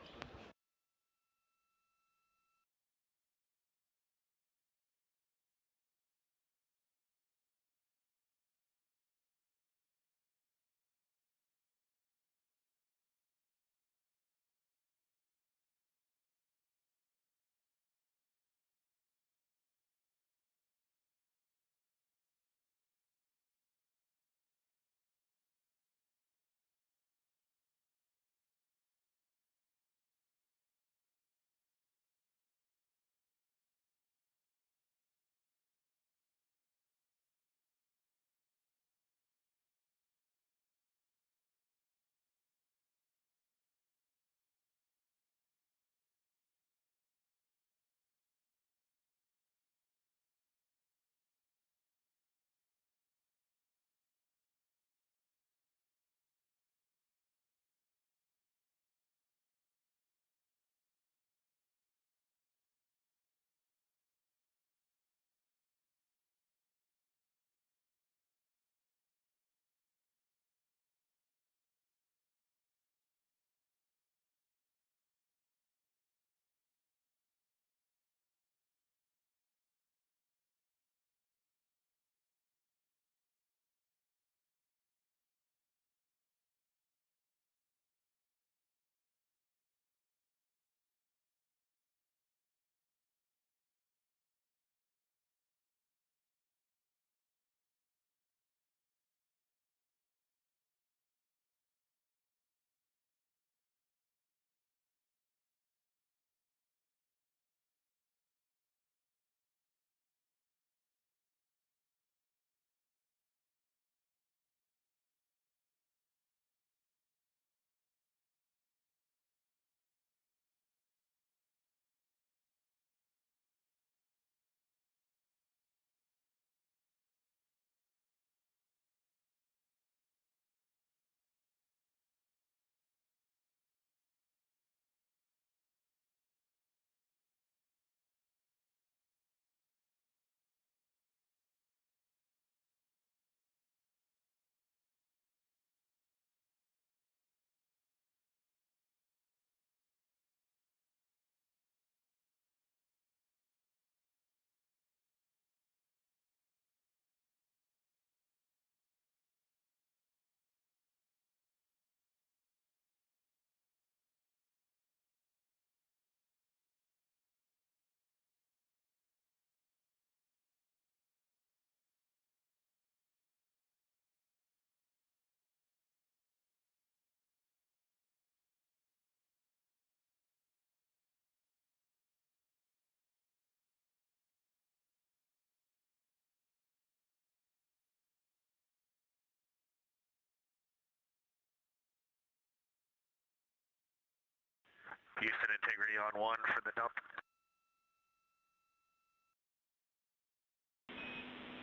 Houston integrity on 1 for the dump.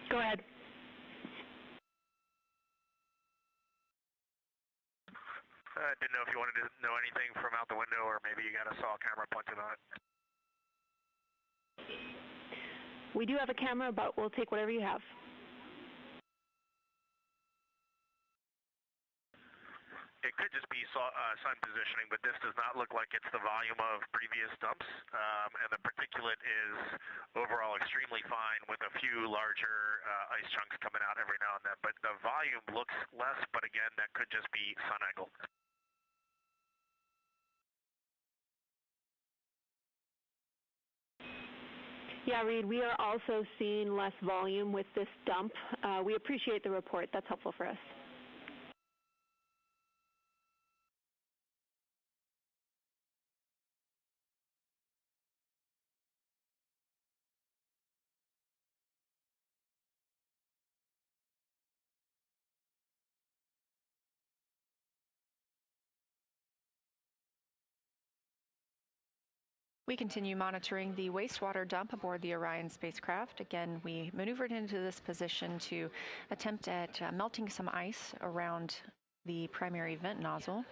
Go ahead. Didn't know if you wanted to know anything from out the window, or maybe you got a saw camera pointed on it. We do have a camera, but we'll take whatever you have. It could just be sun positioning, but this does not look like it's the volume of previous dumps, and the particulate is overall extremely fine with a few larger ice chunks coming out every now and then. But the volume looks less, but again, that could just be sun angle. Yeah, Reed, we are also seeing less volume with this dump. We appreciate the report. That's helpful for us. We continue monitoring the wastewater dump aboard the Orion spacecraft. Again, we maneuvered into this position to attempt at melting some ice around the primary vent nozzle.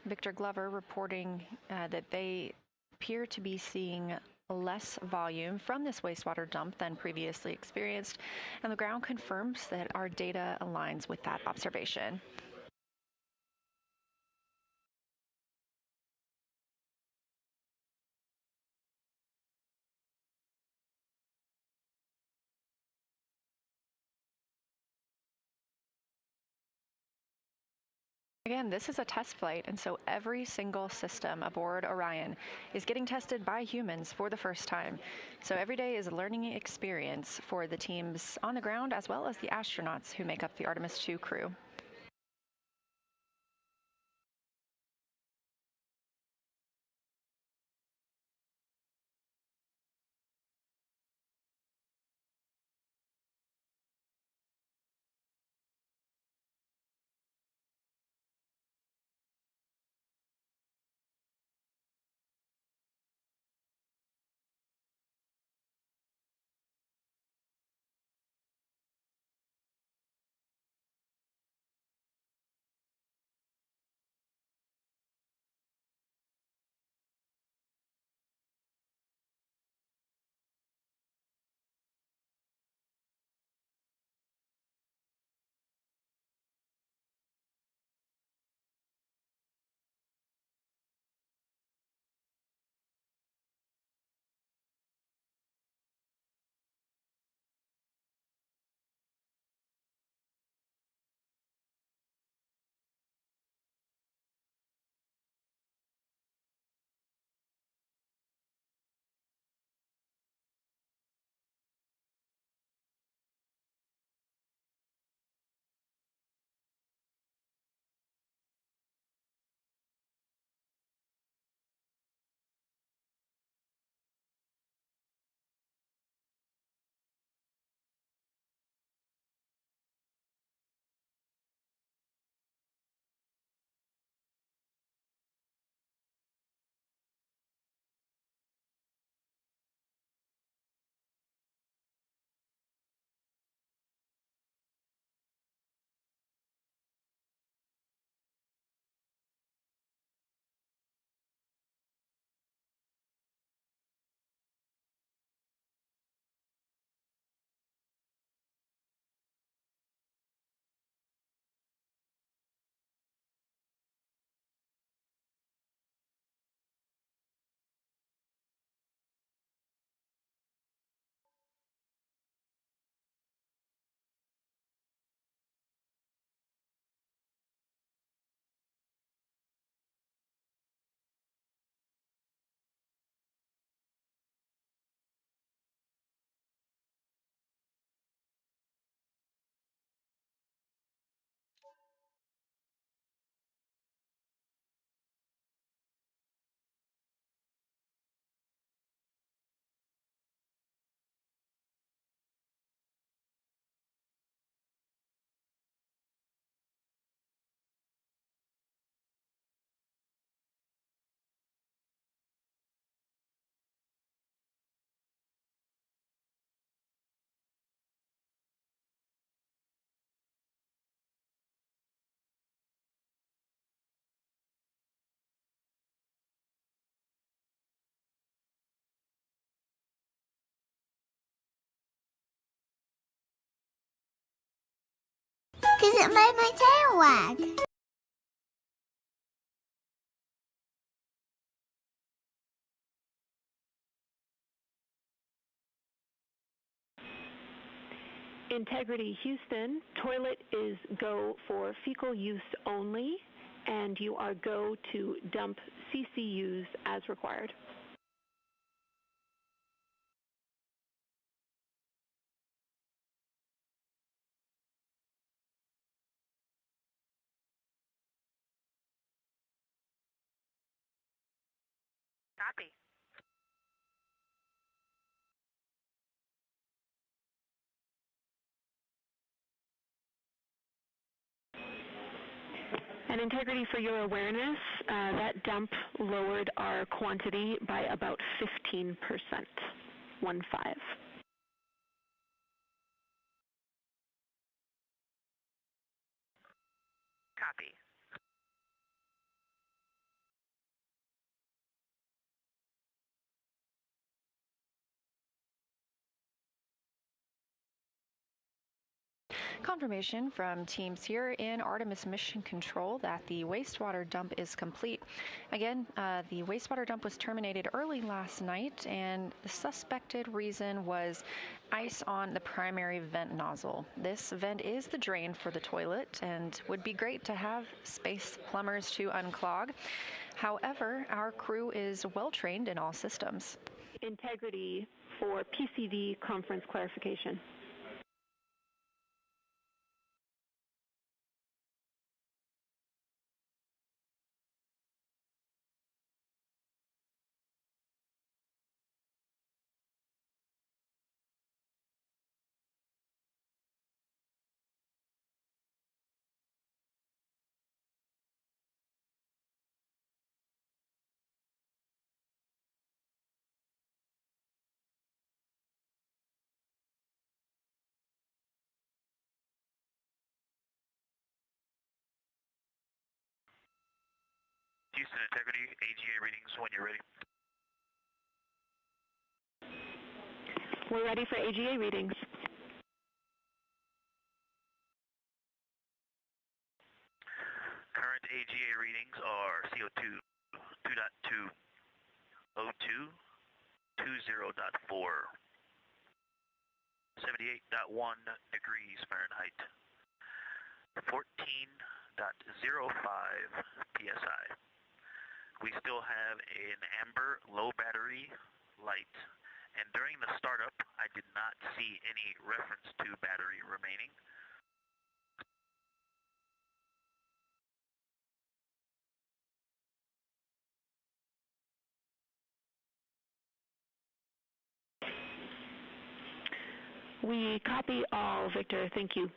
Victor Glover reporting that they appear to be seeing less volume from this wastewater dump than previously experienced, and the ground confirms that our data aligns with that observation. Again, this is a test flight, and so every single system aboard Orion is getting tested by humans for the first time. So every day is a learning experience for the teams on the ground as well as the astronauts who make up the Artemis II crew. doesn't make my tail wag. Integrity Houston, toilet is go for fecal use only, and you are go to dump CCUs as required. Copy. And Integrity, for your awareness, that dump lowered our quantity by about 15%, 1-5. Copy. Confirmation from teams here in Artemis Mission Control that the wastewater dump is complete. Again, the wastewater dump was terminated early last night, and the suspected reason was ice on the primary vent nozzle. This vent is the drain for the toilet and would be great to have space plumbers to unclog. However, our crew is well trained in all systems. Integrity for PCV conference clarification. Houston Integrity, AGA readings when you're ready. We're ready for AGA readings. Current AGA readings are CO2 2.2, O2 20.4, 78.1 degrees Fahrenheit, 14.05 psi. We still have an amber low battery light, and during the startup, I did not see any reference to battery remaining. We copy all, Victor. Thank you.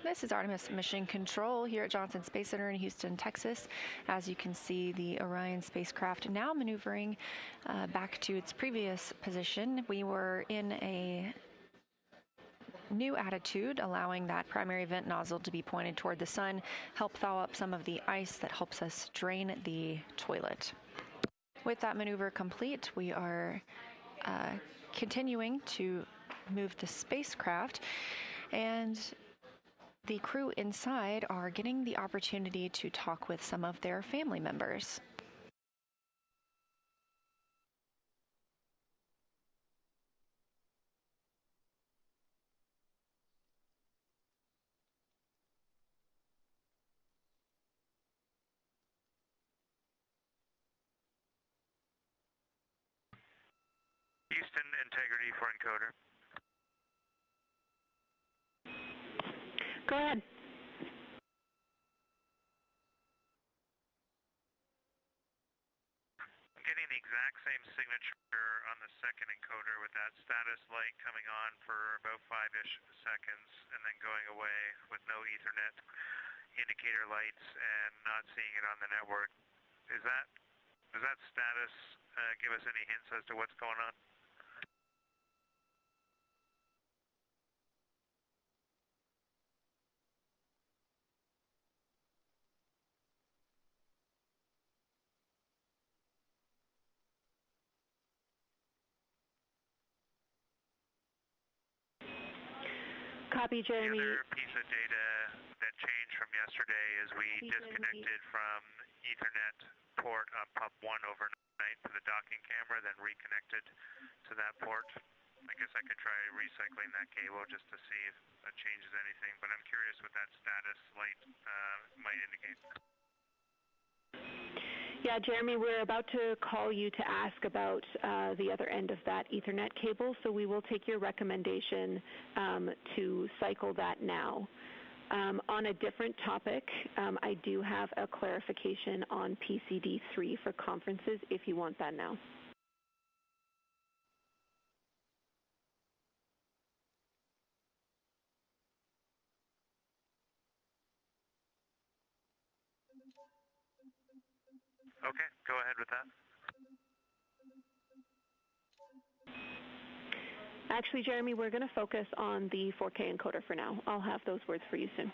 This is Artemis Mission Control here at Johnson Space Center in Houston, Texas. As you can see, the Orion spacecraft now maneuvering back to its previous position. We were in a new attitude, allowing that primary vent nozzle to be pointed toward the sun, help thaw up some of the ice that helps us drain the toilet. With that maneuver complete, we are continuing to move the spacecraft, and the crew inside are getting the opportunity to talk with some of their family members. Houston, integrity for encoder. Go ahead. I'm getting the exact same signature on the second encoder with that status light coming on for about 5-ish seconds and then going away with no Ethernet indicator lights and not seeing it on the network. Does that status give us any hints as to what's going on? Copy, Jeremy. The other piece of data that changed from yesterday is we disconnected from Ethernet port pub 1 overnight to the docking camera, then reconnected to that port. I guess I could try recycling that cable just to see if that changes anything, but I'm curious what that status light might indicate. Yeah, Jeremy, we're about to call you to ask about the other end of that Ethernet cable, so we will take your recommendation to cycle that now. On a different topic, I do have a clarification on PCD3 for conferences if you want that now. Okay, go ahead with that. Actually, Jeremy, we're going to focus on the 4K encoder for now. I'll have those words for you soon.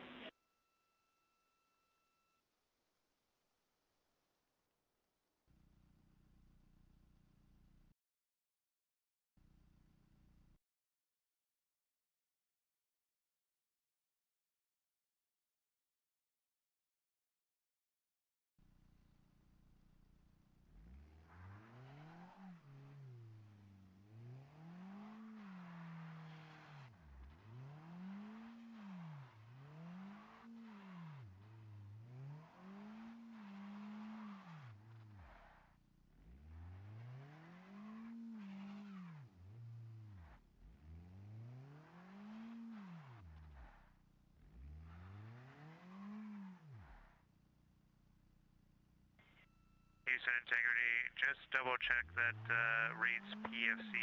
Houston integrity, just double check that Reed's PFC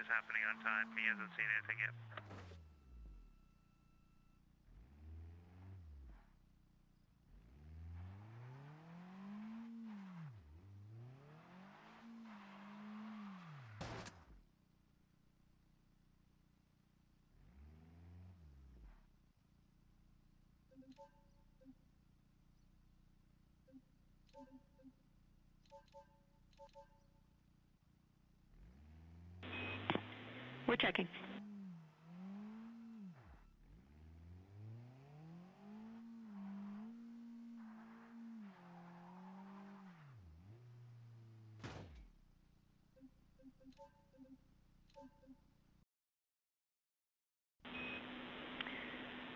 is happening on time. He hasn't seen anything yet. We're checking.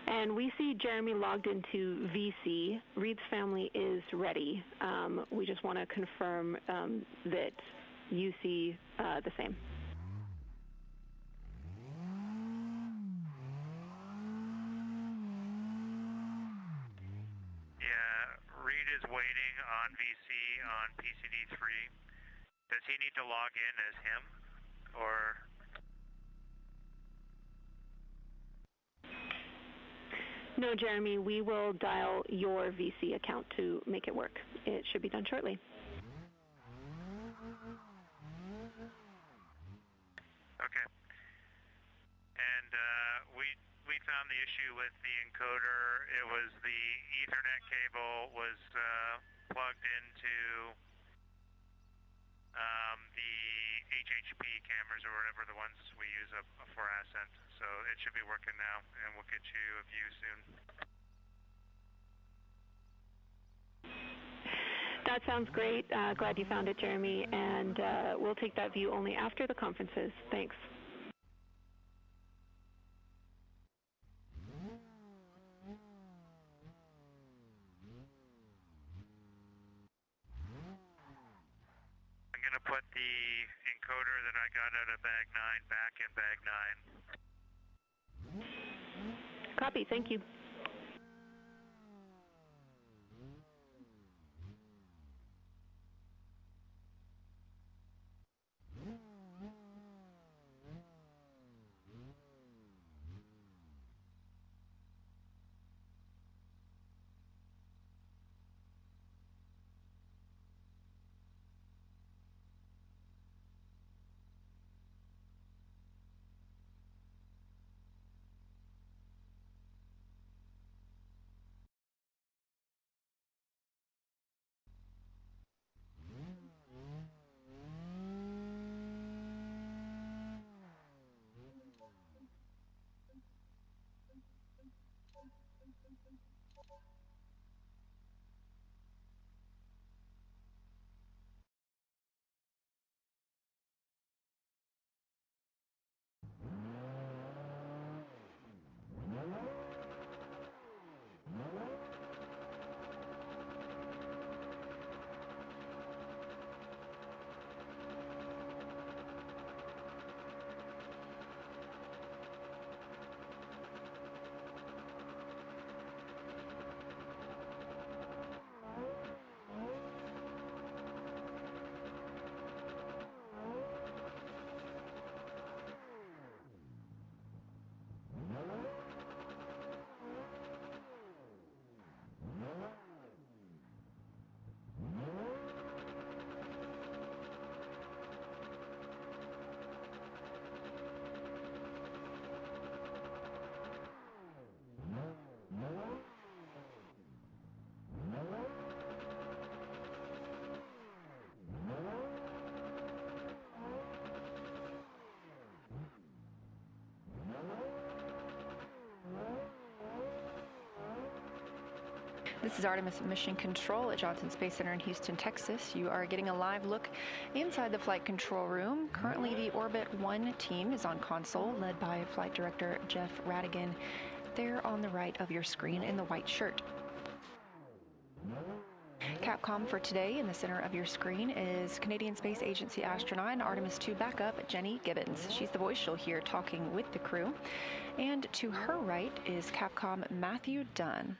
And we see Jeremy logged into VC. Reed's family is ready. We just want to confirm that you see the same. Yeah, Reed is waiting on VC on PCD3. Does he need to log in as him, or? No, Jeremy, we will dial your VC account to make it work. It should be done shortly. Okay. And we found the issue with the encoder. It was the Ethernet cable was plugged into the HHP cameras or whatever the ones we use for Ascent. So it should be working now, and we'll get you a view soon. That sounds great. Glad you found it, Jeremy. And we'll take that view only after the conferences. Thanks. I'm going to put the encoder that I got out of bag 9 back in bag 9. Copy. Thank you. This is Artemis Mission Control at Johnson Space Center in Houston, Texas. You are getting a live look inside the flight control room. Currently, the Orbit 1 team is on console, led by Flight Director Jeff Radigan, there on the right of your screen in the white shirt. Capcom for today in the center of your screen is Canadian Space Agency astronaut and Artemis 2 backup Jenny Gibbons. She's the voice you'll hear talking with the crew. And to her right is Capcom Matthew Dunn.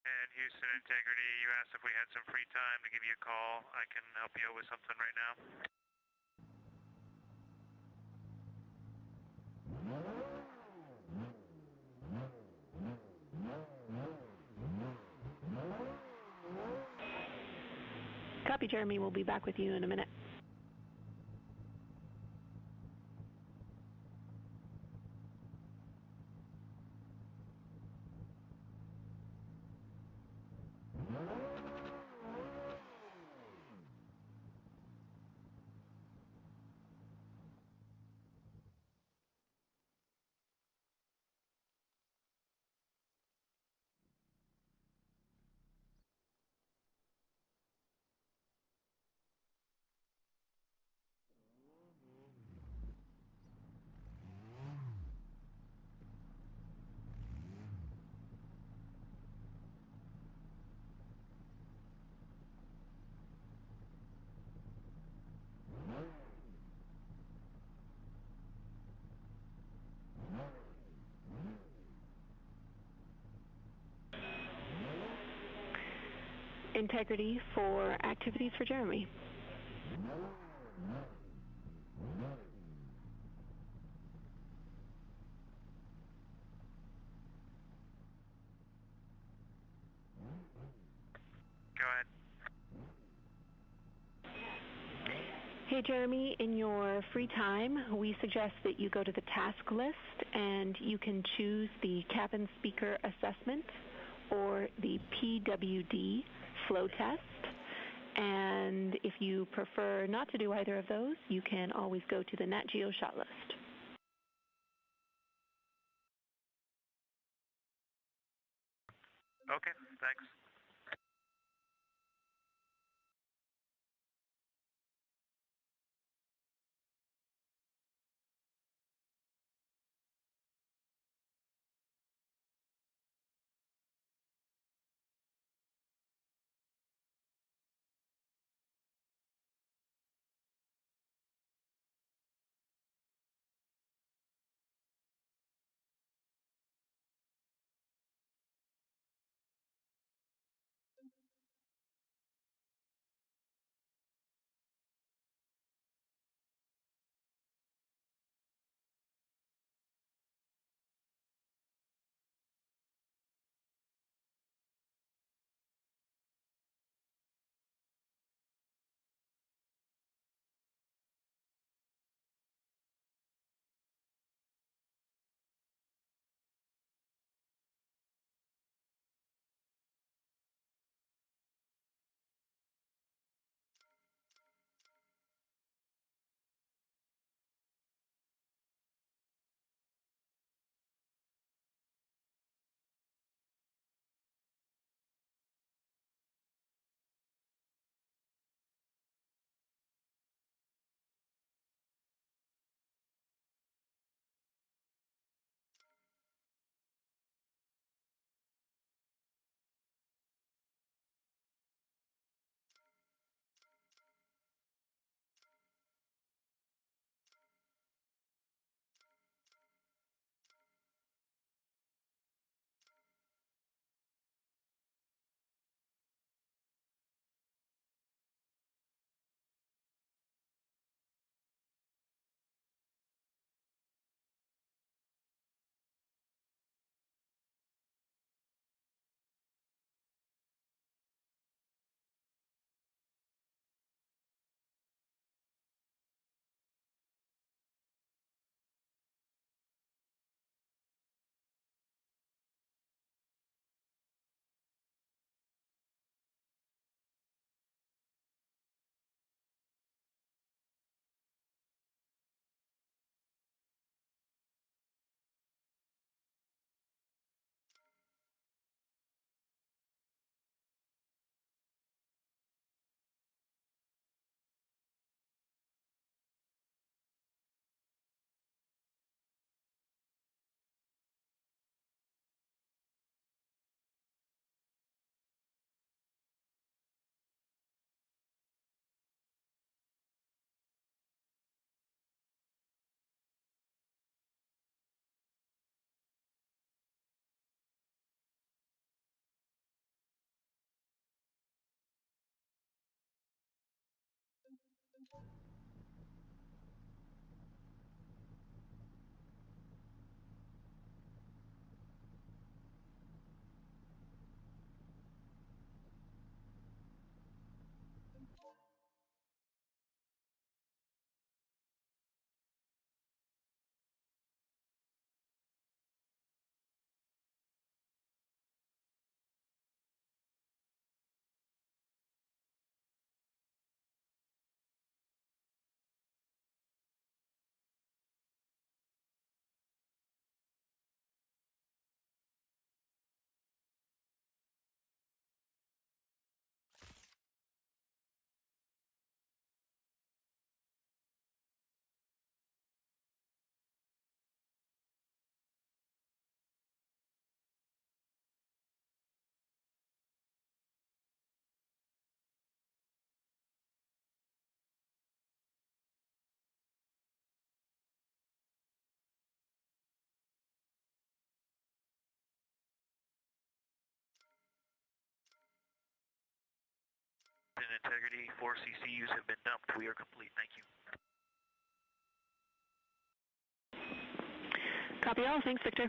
And Houston Integrity, you asked if we had some free time to give you a call. I can help you with something right now. Copy, Jeremy. We'll be back with you in a minute. integrity for activities for Jeremy. Go ahead. Hey Jeremy, in your free time, we suggest that you go to the task list and you can choose the cabin speaker assessment or the PWD flow test. And if you prefer not to do either of those, you can always go to the Nat Geo shot list. Okay, thanks. integrity. 4 CCUs have been dumped. We are complete. Thank you. Copy all. Thanks, Victor.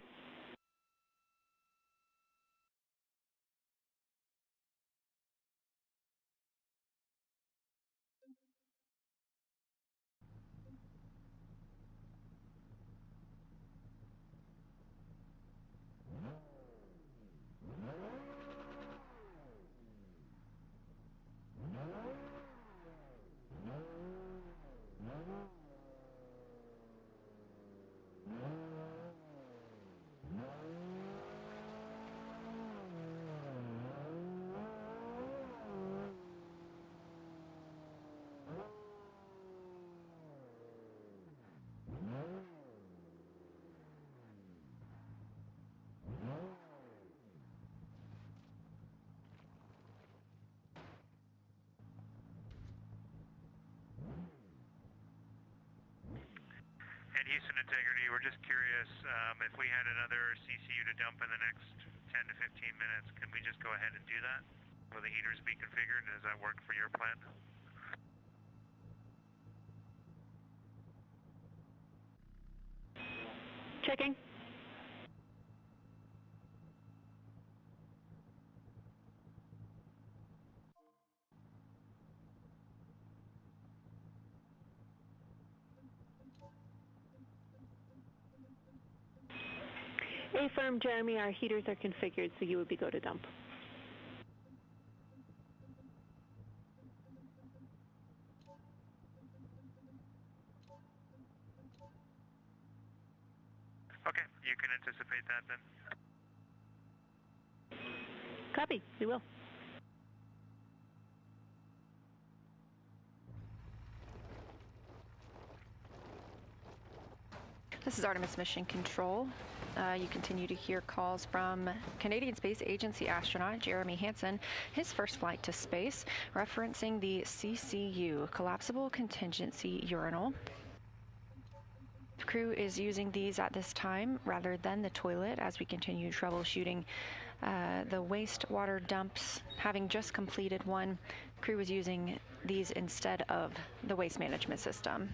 And Houston Integrity, we're just curious, if we had another CCU to dump in the next 10 to 15 minutes, can we just go ahead and do that? Will the heaters be configured? Does that work for your plan? Checking. Affirm, Jeremy, our heaters are configured, so you would be go to dump. Okay, you can anticipate that then. Copy. We will. This is Artemis Mission Control. You continue to hear calls from Canadian Space Agency astronaut Jeremy Hansen, his first flight to space, referencing the CCU, Collapsible Contingency Urinal. The crew is using these at this time rather than the toilet as we continue troubleshooting the wastewater dumps. Having just completed one, crew is using these instead of the waste management system.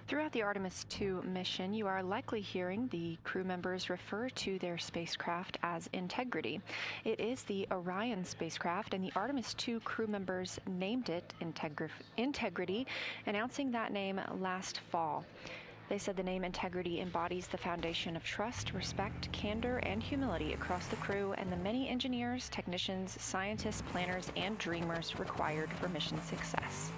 Throughout the Artemis 2 mission, you are likely hearing the crew members refer to their spacecraft as Integrity. It is the Orion spacecraft, and the Artemis 2 crew members named it Integrity, announcing that name last fall. They said the name Integrity embodies the foundation of trust, respect, candor, and humility across the crew and the many engineers, technicians, scientists, planners, and dreamers required for mission success.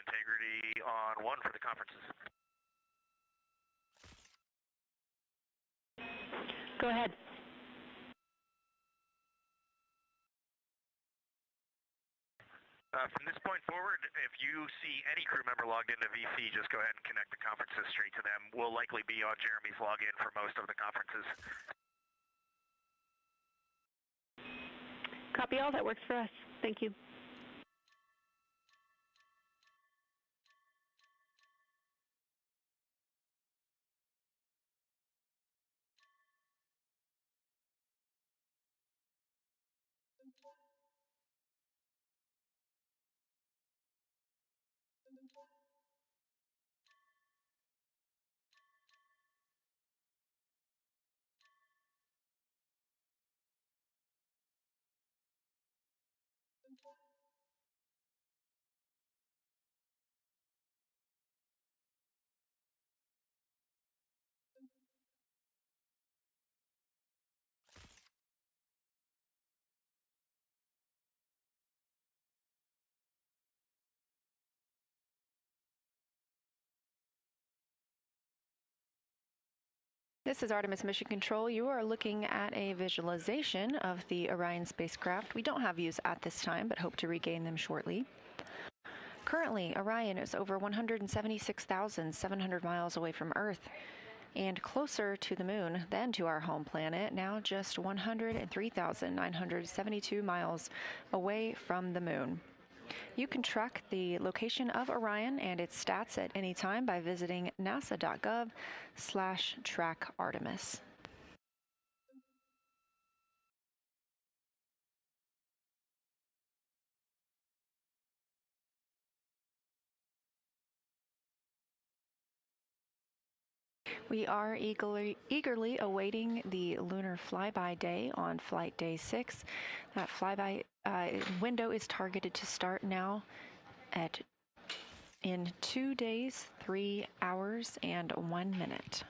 integrity on 1 for the conferences. Go ahead. From this point forward, if you see any crew member logged into VC, just go ahead and connect the conferences straight to them. We'll likely be on Jeremy's login for most of the conferences. Copy all. That works for us. Thank you. This is Artemis Mission Control. You are looking at a visualization of the Orion spacecraft. We don't have views at this time, but hope to regain them shortly. Currently, Orion is over 176,700 miles away from Earth and closer to the moon than to our home planet, now just 103,972 miles away from the moon. You can track the location of Orion and its stats at any time by visiting nasa.gov/track Artemis. We are eagerly awaiting the lunar flyby day on flight day 6. That flyby window is targeted to start now in 2 days, 3 hours, and 1 minute.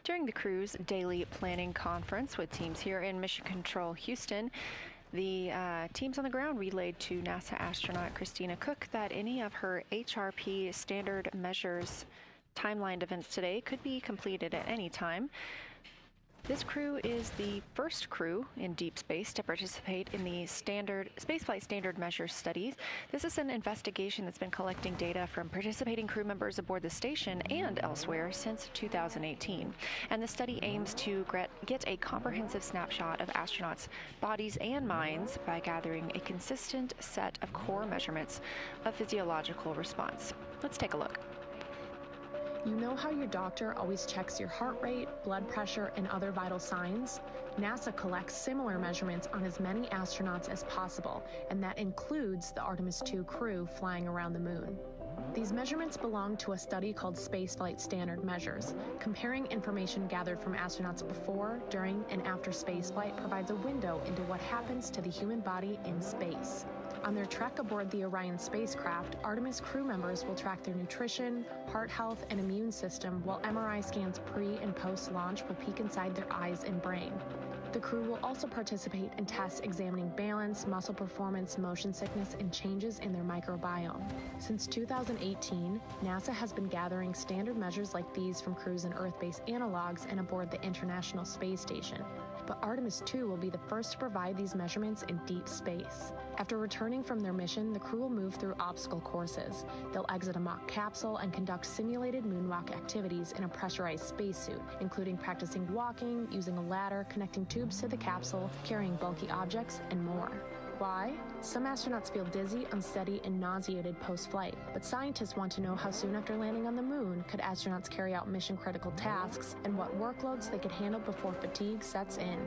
During the crew's daily planning conference with teams here in Mission Control Houston, the teams on the ground relayed to NASA astronaut Christina Cook that any of her HRP standard measures timelined events today could be completed at any time. This crew is the first crew in deep space to participate in the spaceflight standard measures studies. This is an investigation that's been collecting data from participating crew members aboard the station and elsewhere since 2018. And the study aims to get a comprehensive snapshot of astronauts' bodies and minds by gathering a consistent set of core measurements of physiological response. Let's take a look. You know how your doctor always checks your heart rate, blood pressure, and other vital signs? NASA collects similar measurements on as many astronauts as possible, and that includes the Artemis II crew flying around the moon. These measurements belong to a study called Spaceflight Standard Measures. Comparing information gathered from astronauts before, during, and after spaceflight provides a window into what happens to the human body in space. On their trek aboard the Orion spacecraft, Artemis crew members will track their nutrition, heart health, and immune system, while MRI scans pre- and post-launch will peek inside their eyes and brain. The crew will also participate in tests examining balance, muscle performance, motion sickness, and changes in their microbiome. Since 2018, NASA has been gathering standard measures like these from crews in Earth-based analogs and aboard the International Space Station. But Artemis II will be the first to provide these measurements in deep space. After returning from their mission, the crew will move through obstacle courses. They'll exit a mock capsule and conduct simulated moonwalk activities in a pressurized spacesuit, including practicing walking, using a ladder, connecting tubes to the capsule, carrying bulky objects, and more. Why? Some astronauts feel dizzy, unsteady, and nauseated post-flight, but scientists want to know how soon after landing on the moon could astronauts carry out mission-critical tasks and what workloads they could handle before fatigue sets in.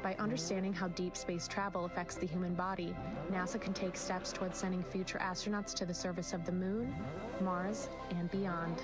By understanding how deep space travel affects the human body, NASA can take steps towards sending future astronauts to the surface of the moon, Mars, and beyond.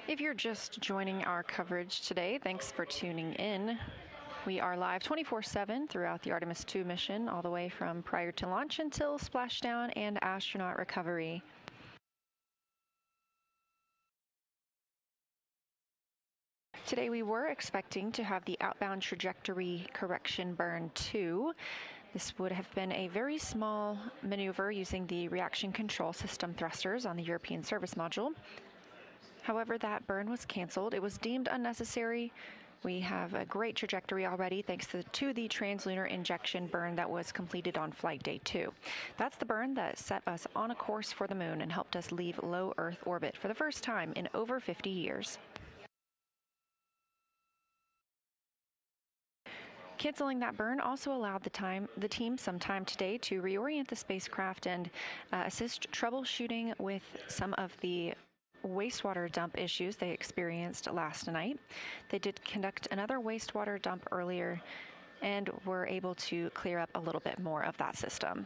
If you're just joining our coverage today, thanks for tuning in. We are live 24/7 throughout the Artemis 2 mission, all the way from prior to launch until splashdown and astronaut recovery. Today we were expecting to have the outbound trajectory correction burn 2. This would have been a very small maneuver using the reaction control system thrusters on the European service module. However, that burn was canceled. It was deemed unnecessary. We have a great trajectory already thanks to the translunar injection burn that was completed on flight day 2. That's the burn that set us on a course for the moon and helped us leave low Earth orbit for the first time in over 50 years. Canceling that burn also allowed the team some time today to reorient the spacecraft and assist troubleshooting with some of the wastewater dump issues they experienced last night. They did conduct another wastewater dump earlier and were able to clear up a little bit more of that system.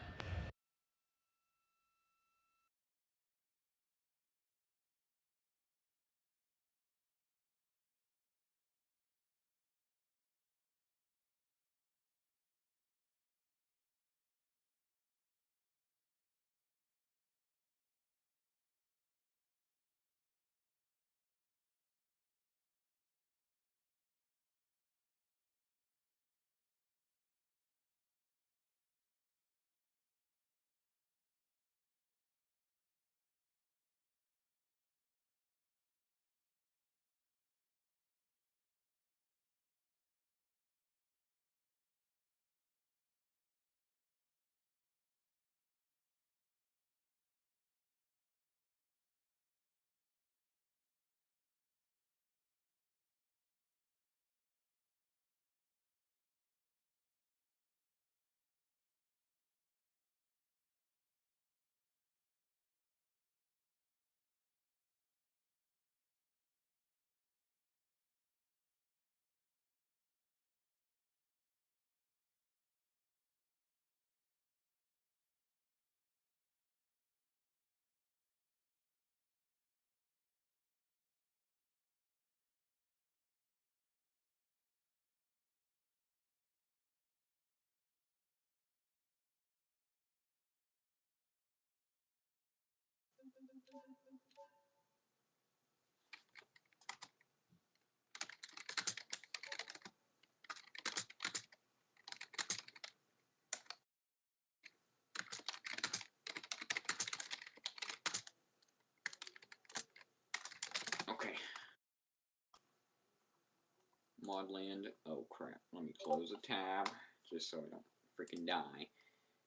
mod land. Oh crap, let me close a tab, just so I don't freaking die.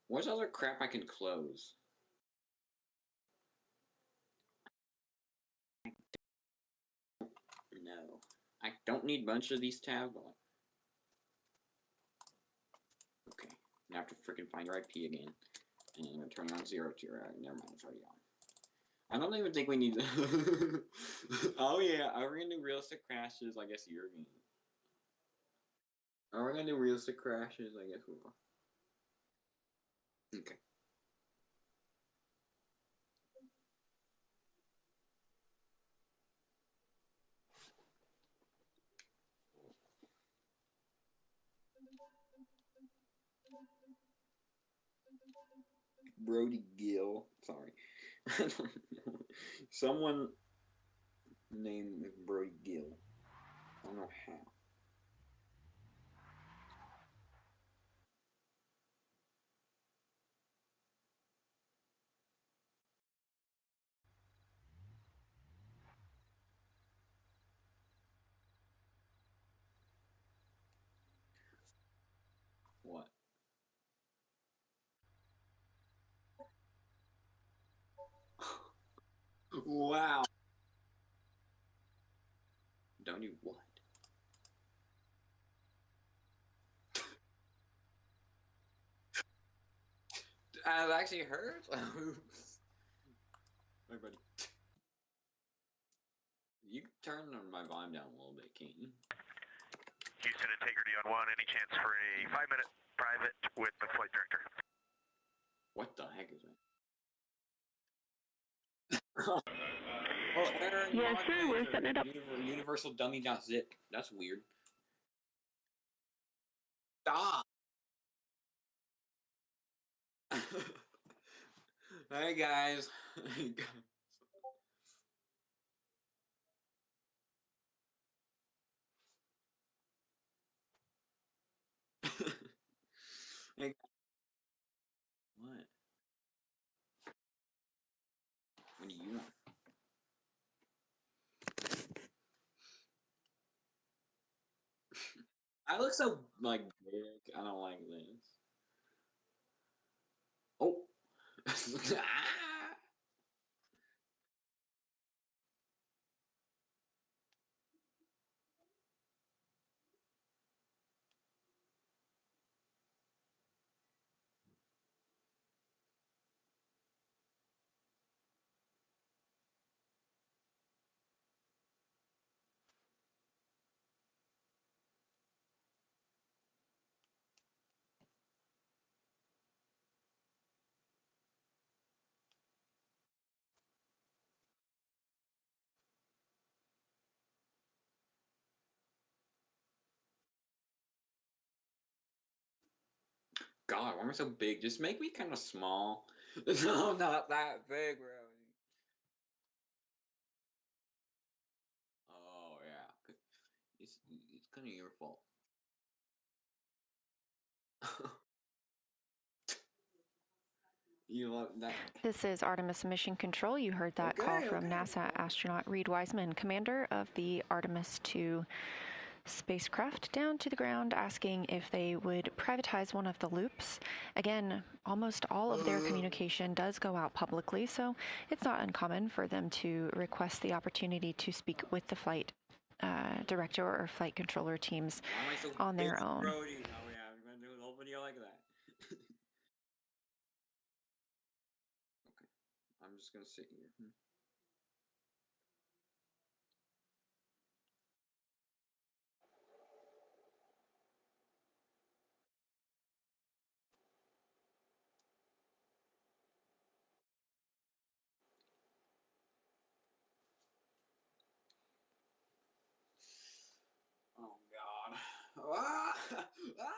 What's other crap I can close? No. I don't need a bunch of these tabs. Okay, now I have to freaking find your IP again. And I'm gonna turn on 0 to your never mind, it's already on. I don't even think we need to. Oh yeah, are we gonna do realistic crashes? I guess you're gonna. Are we gonna do realistic crashes? I guess we will. Okay. Brody Gill. Sorry. Someone named Brody Gill. I don't know how. What? Wow. Don't you what? That actually hurts? Oops. My buddy. You can turn my volume down a little bit, can't you? Houston Integrity on 1. Any chance for a 5-minute private with the flight director? What the heck is that? Oh, Aaron, Yes, sir, we're setting it up. Universal dummy.zip. That's weird. Stop! Hey guys. Hey. What? What do you want? I look so like big. I don't like this. Oh. God, why am I so big? Just make me kind of small. No, I'm not that big, bro. Oh yeah, it's kind of your fault. You love that. This is Artemis Mission Control. You heard that call from NASA astronaut Reed Wiseman, commander of the Artemis 2 spacecraft, down to the ground asking if they would privatize one of the loops. Again, almost all of their communication does go out publicly, so it's not uncommon for them to request the opportunity to speak with the flight director or flight controller teams on their own. Brody. Oh yeah, I'm gonna do a whole video like that. Okay, I'm just gonna sit here. Oh God. Ah! Ah!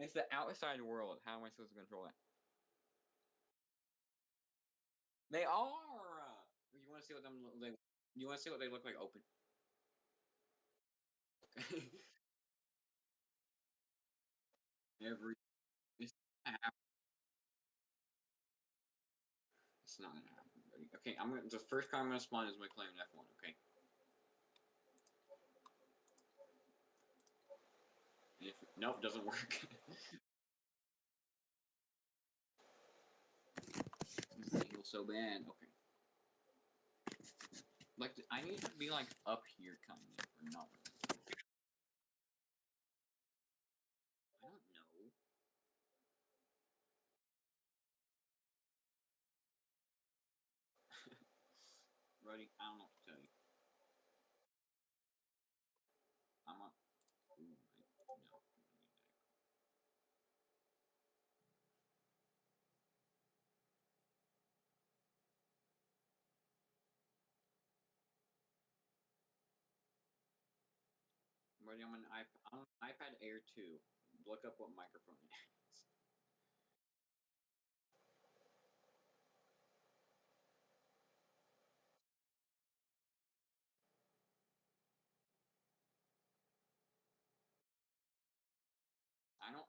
It's the outside world. How am I supposed to control that? They are. You want to see what them? You want to see what they look like open? Every. It's not gonna happen. It's not gonna happen. Okay, the first car I'm gonna spawn is McLaren F1. Okay. Nope, doesn't work. This feels so bad. Okay. Like, I need to be like up here, kind of, or not. I don't know. Ready? I don't know what to tell you. I'm up. Ooh, no. Ready? I'm on iPad Air 2. Look up what microphone it is. I don't.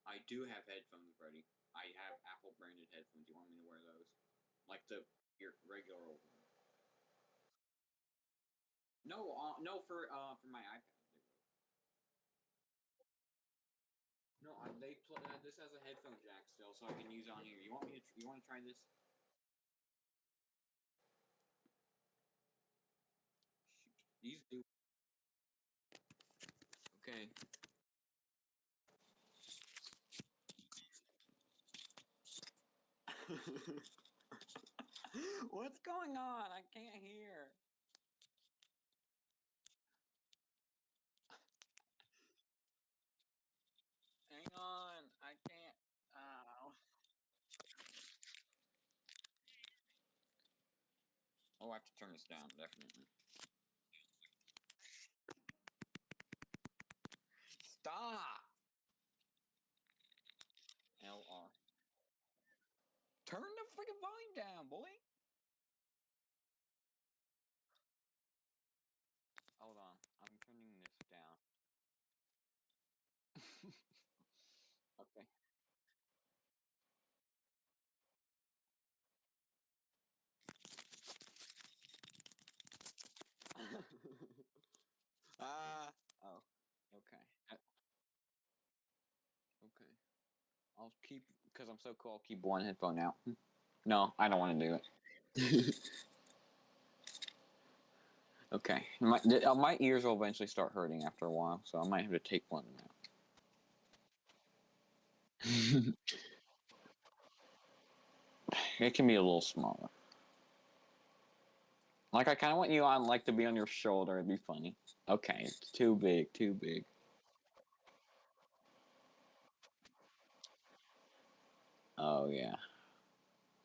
I do have headphones, Brody. I have Apple branded headphones. Do you want me to wear those? Like your regular old one? No, no, for my iPad. No, this has a headphone jack still, so I can use it on here. You want to try this? Shoot, these do. Okay. What's going on? I can't hear. Hang on, I can't. Oh, I have to turn this down, definitely. Stop! LR. Turn the freaking volume down, boy! Hold on, I'm turning this down. Okay. Oh. Okay. Okay. I'll keep, because I'm so cool, I'll keep one headphone out. No, I don't want to do it. Okay. My ears will eventually start hurting after a while, so I might have to take one out. It can be a little smaller. Like, I kind of want you on, like, to be on your shoulder. It'd be funny. Okay, it's too big, too big. Oh, yeah.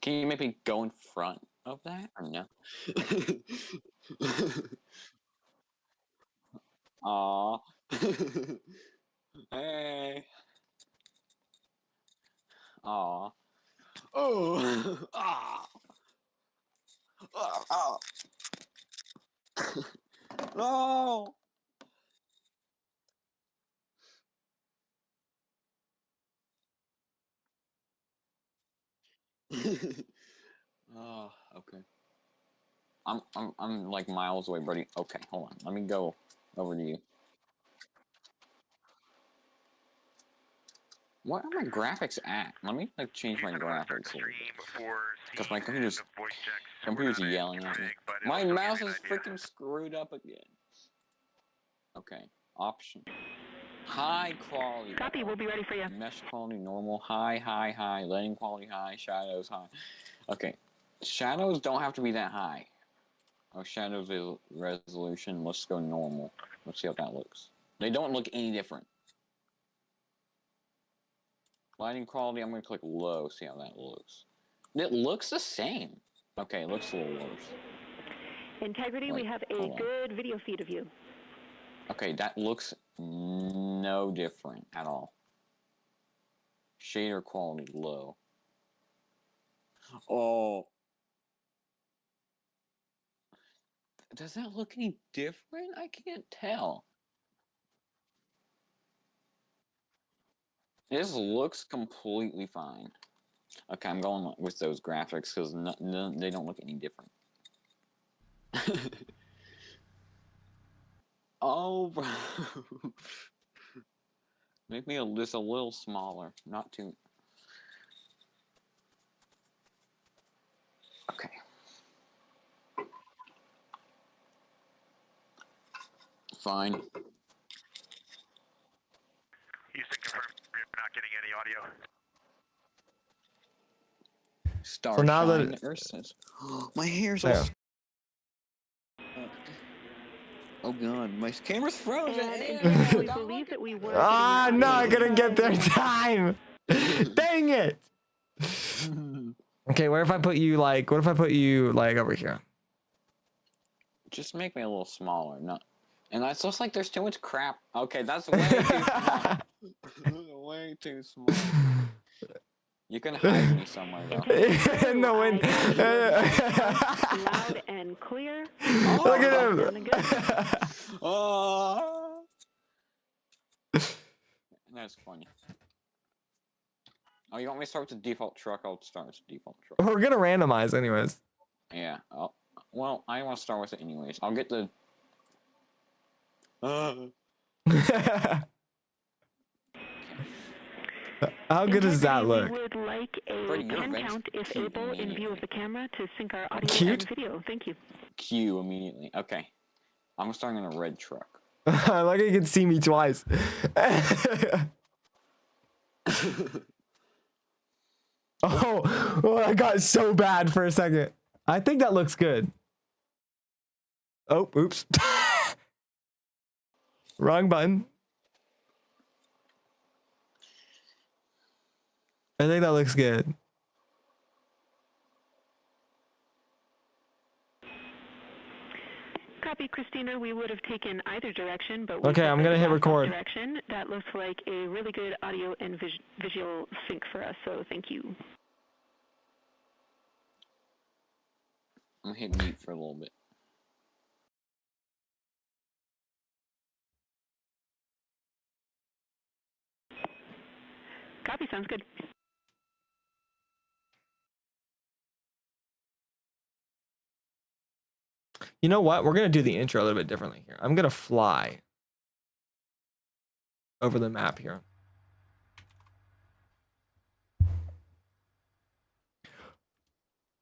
Can you maybe go in front of that, or no? Aw. Hey. Aw. Oh. Ah. Oh. No. Oh, okay. I'm like miles away, buddy. Okay, hold on. Let me go over to you. What are my graphics at? Let me like change my graphics a little bit. Because my computer's yelling at me. My mouse is freaking screwed up again. Okay, option. High quality. Copy, we'll be ready for you. Mesh quality normal. High. Lighting quality high. Shadows high. Okay, shadows don't have to be that high. Oh, shadows resolution. Let's go normal. Let's see how that looks. They don't look any different. Lighting quality, I'm going to click low, see how that looks. It looks the same. Okay, it looks a little worse. Integrity, we have a good video feed of you. Okay, that looks no different at all. Shader quality, low. Oh. Does that look any different? I can't tell. This looks completely fine. Okay, I'm going with those graphics because they don't look any different. Oh, bro. Make me just a little smaller, not too. Okay. Fine. Houston, confirm you're not getting any audio. Star So now Shine that Ursus. My hair's there. all. Oh god, my camera's frozen. And we believe that we were. Ah, no, I couldn't get there in time. Dang it. Okay, where if I put you like? What if I put you like over here? Just make me a little smaller, not. And it looks like there's too much crap. Okay, that's way too small. Way too small. You can hide me somewhere though. No one. Loud and clear. Look at him. Oh. That's funny. Oh, you want me to start with the default truck? I'll start with the default truck. We're gonna randomize anyways. Yeah. Well, I want to start with it anyways. I'll get the. How good does that look? We would like a 10 count, if able, in view of the camera to sync our audio Cute. and video. Thank you. Cue immediately. Okay. I'm starting in a red truck. I like how you can see me twice. Oh, I got so bad for a second. I think that looks good. Oh, oops. Wrong button. I think that looks good. Copy, Christina. We would have taken either direction, but Okay, I'm gonna hit record. Direction. That looks like a really good audio and visual sync for us. So thank you. I'm gonna hit mute for a little bit. Copy. Sounds good. You know what? We're gonna do the intro a little bit differently here. I'm gonna fly over the map here.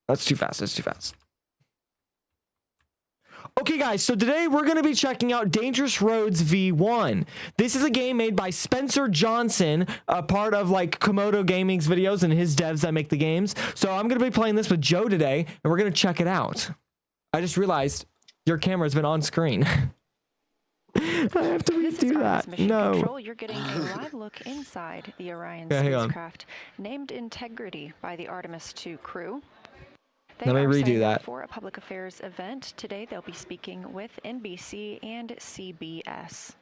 That's too fast. That's too fast. Okay, guys, so today we're going to be checking out Dangerous Roads V1. This is a game made by Spencer Johnson, a part of like Komodo Gaming's videos and his devs that make the games. So I'm going to be playing this with Joe today, and we're going to check it out. I just realized your camera's been on screen. I have to redo that. No. Control, you're getting a live look inside the Orion spacecraft, named Integrity by the Artemis 2 crew. Let me redo that. For a public affairs event today, they'll be speaking with NBC and CBS.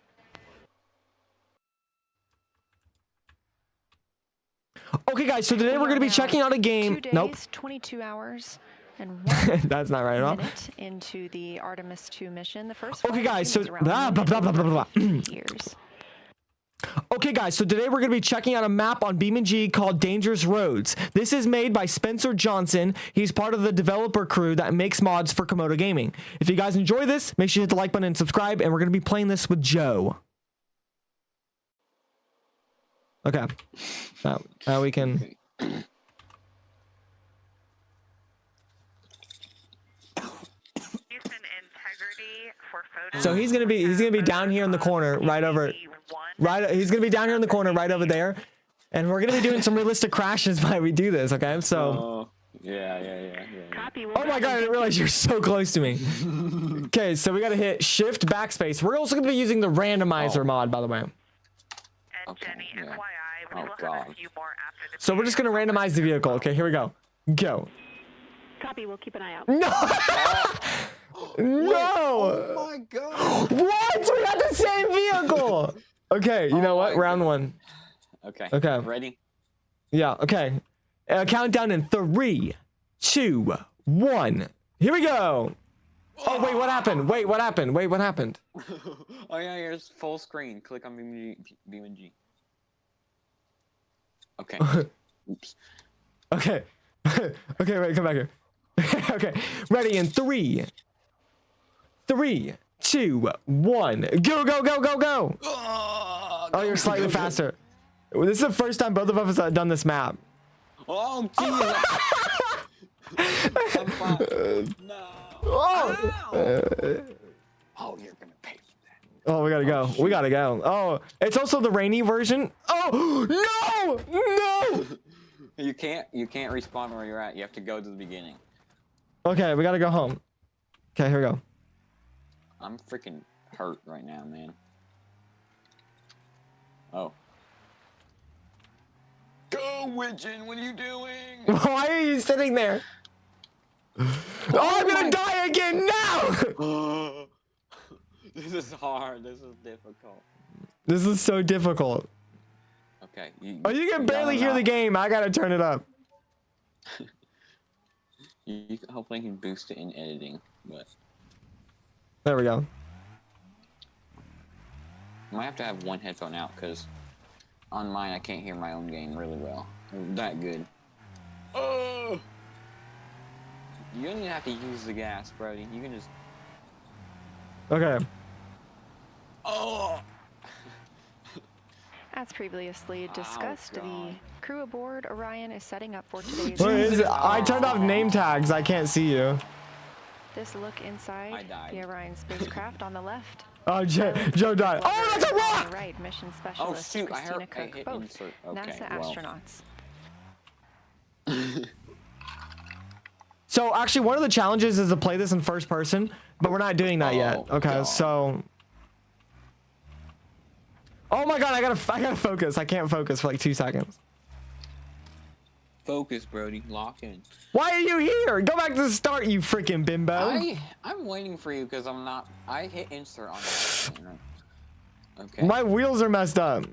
Okay, guys, so today we're going to be checking out a game. 2 days, nope. 22 hours, and 1 That's not right at all. minute into the Artemis 2 mission. The first okay, guys, so years. Okay, guys, so today we're going to be checking out a map on BeamNG called Dangerous Roads. This is made by Spencer Johnson. He's part of the developer crew that makes mods for Komodo Gaming. If you guys enjoy this, make sure you hit the like button and subscribe, and we're going to be playing this with Joe. Okay. Now we can... So he's gonna be down here in the corner, right over, he's gonna be down here in the corner, right over there, and we're gonna be doing some realistic crashes while we do this. Okay, so. Yeah. Oh my god! I didn't realize you're so close to me. Okay, so we gotta hit Shift Backspace. We're also gonna be using the randomizer mod, by the way. Jenny, FYI, we will have a few more after the. So we're just gonna randomize the vehicle. Okay, here we go. Go. Copy. We'll keep an eye out. No. No! Oh my god! What? We got the same vehicle! Okay, you know what? Round one. Okay. Ready? Yeah, okay. Countdown in 3, 2, 1. Here we go! Oh, wait, what happened? Wait, what happened? Oh yeah, here's full screen. Click on BeamNG. Okay. Oops. Okay. Okay, wait, come back here. Okay, ready in 3, 2, 1. Go, go, go, go, go. Oh, you're slightly faster. This is the first time both of us have done this map. Oh, Jesus. I'm fine. No. Oh. Oh, you're gonna pay for that. Oh, we gotta go. We gotta go. Oh, it's also the rainy version. Oh, no. You can't respawn where you're at. You have to go to the beginning. Okay, we gotta go home. Okay, here we go. I'm freaking hurt right now, man. Oh. Go, Widgeon, what are you doing? Why are you sitting there? Oh, I'm gonna die again now! This is hard. This is difficult. This is so difficult. Okay. You can barely hear the game. I gotta turn it up. You hopefully can boost it in editing, but there we go. I might have to have one headphone out because on mine I can't hear my own game really well. That good. Oh! You don't even have to use the gas, Brody. You can just. Okay. Oh! As previously discussed, the crew aboard Orion is setting up for today's. What is it? I turned off name tags. I can't see you. This look inside the Orion spacecraft on the left. Oh, Joe died. Oh, that's a rock! On the right, mission specialist Christina Cook, both NASA astronauts. So actually, one of the challenges is to play this in first person, but we're not doing that yet. Okay, God. So. Oh my God, I gotta focus. I can't focus for like 2 seconds. Focus, Brody. Lock in. Why are you here? Go back to the start, you freaking bimbo. I'm waiting for you because I'm not. I hit insert on that. Okay. My wheels are messed up.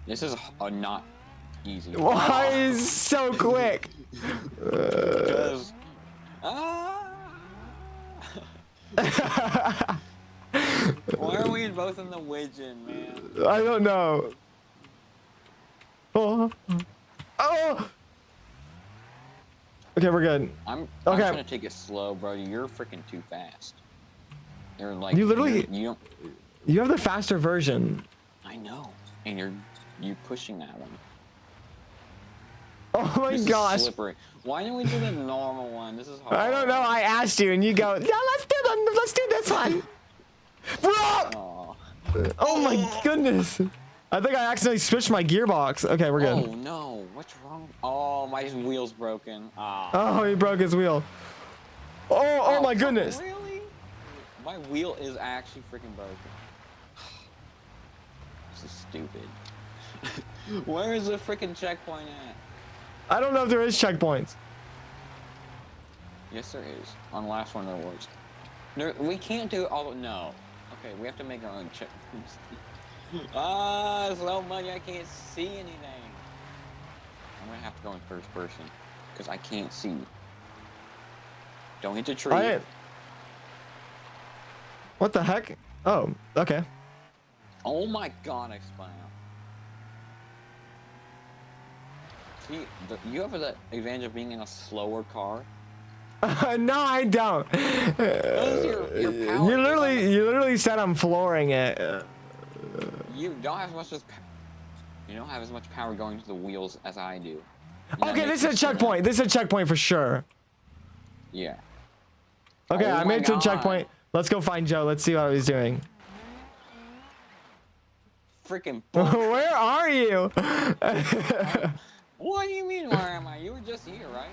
This is not easy. Why is so quick? Because. Why are we both in the Widgeon, man? I don't know. Oh. Oh. Okay, we're good. I'm trying to take it slow, Brody. You're freaking too fast. You're like you literally. You don't. You have the faster version. I know, and you're pushing that one. Oh my gosh. Slippery. Why don't we do the normal one? This is hard. I don't know. I asked you, and you go, yeah, let's do this one. Oh my goodness. I think I accidentally switched my gearbox. Okay, we're good. Oh no, what's wrong? Oh, my wheel's broken. Oh, he broke his wheel. Oh my goodness. Really? My wheel is actually freaking broken. This is stupid. Where is the freaking checkpoint at? I don't know if there is checkpoints. Yes, there is. On the last one, there was. We can't do all. No. Okay, we have to make our own checkpoints. Slow money. I can't see anything. I'm gonna have to go in first person because I can't see. Don't hit the tree. What the heck? Oh, okay. Oh my God! I spun out. See, you have the advantage of being in a slower car. No, I don't. Your power. You literally said I'm flooring it. You don't have as much power going to the wheels as I do. Okay, this is a checkpoint. This is a checkpoint for sure. Yeah. Okay, I made it to a checkpoint. Let's go find Joe. Let's see what he's doing. Freaking. Where are you? What do you mean, where am I? You were just here, right?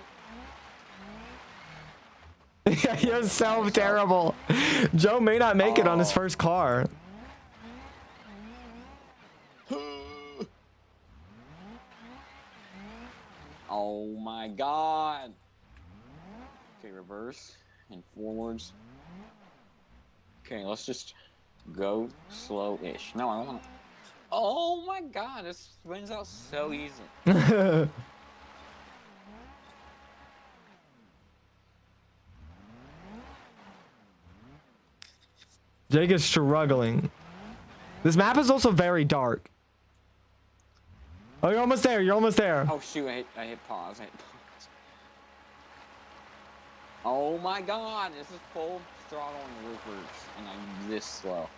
Yeah, you're so terrible. Joe may not make it on his first car. Oh my God. Okay, reverse and forwards. Okay, let's just go slow-ish. No, I don't want to. Oh my God, this spins out so easy. Jake is struggling. This map is also very dark. Oh, you're almost there. You're almost there. Oh shoot! I hit pause. Oh my god, this is full throttle in reverse, and I'm this slow.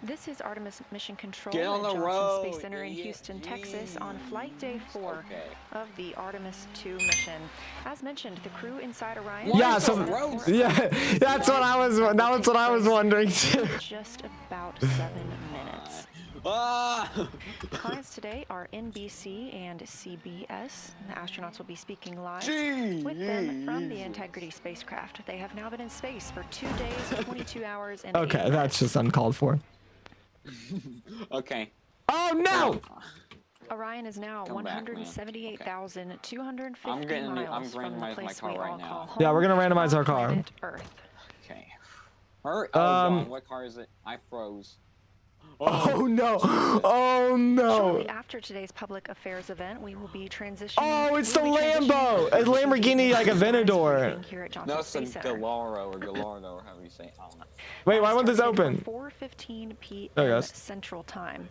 This is Artemis Mission Control Get on at the Johnson road, Space Center in idiot. Houston, Texas, on flight day 4 Okay. of the Artemis 2 mission. As mentioned, the crew inside Orion. Yeah, so yeah, that's what I was. That's what I was wondering too. Just about 7 minutes. Clients today are NBC and CBS. The astronauts will be speaking live with them from the Integrity spacecraft. They have now been in space for 2 days, 22 hours, and 8 Okay, minutes. that's just uncalled for. Okay. Oh no! Orion is now 178,250 I'm miles from the place we all call home. Yeah, we're gonna randomize our car. planet Earth. Okay. Hurry. Oh, God, what car is it? I froze. Oh no! Oh no! Shortly after today's public affairs event, we will be transitioning. Oh, it's the Lambo! A Lamborghini, like Aventador. No, it's a Gallardo or Gallardo, or however you say it. I don't know. Wait, why won't this open? 4:15 p.m. There it goes. Central Time.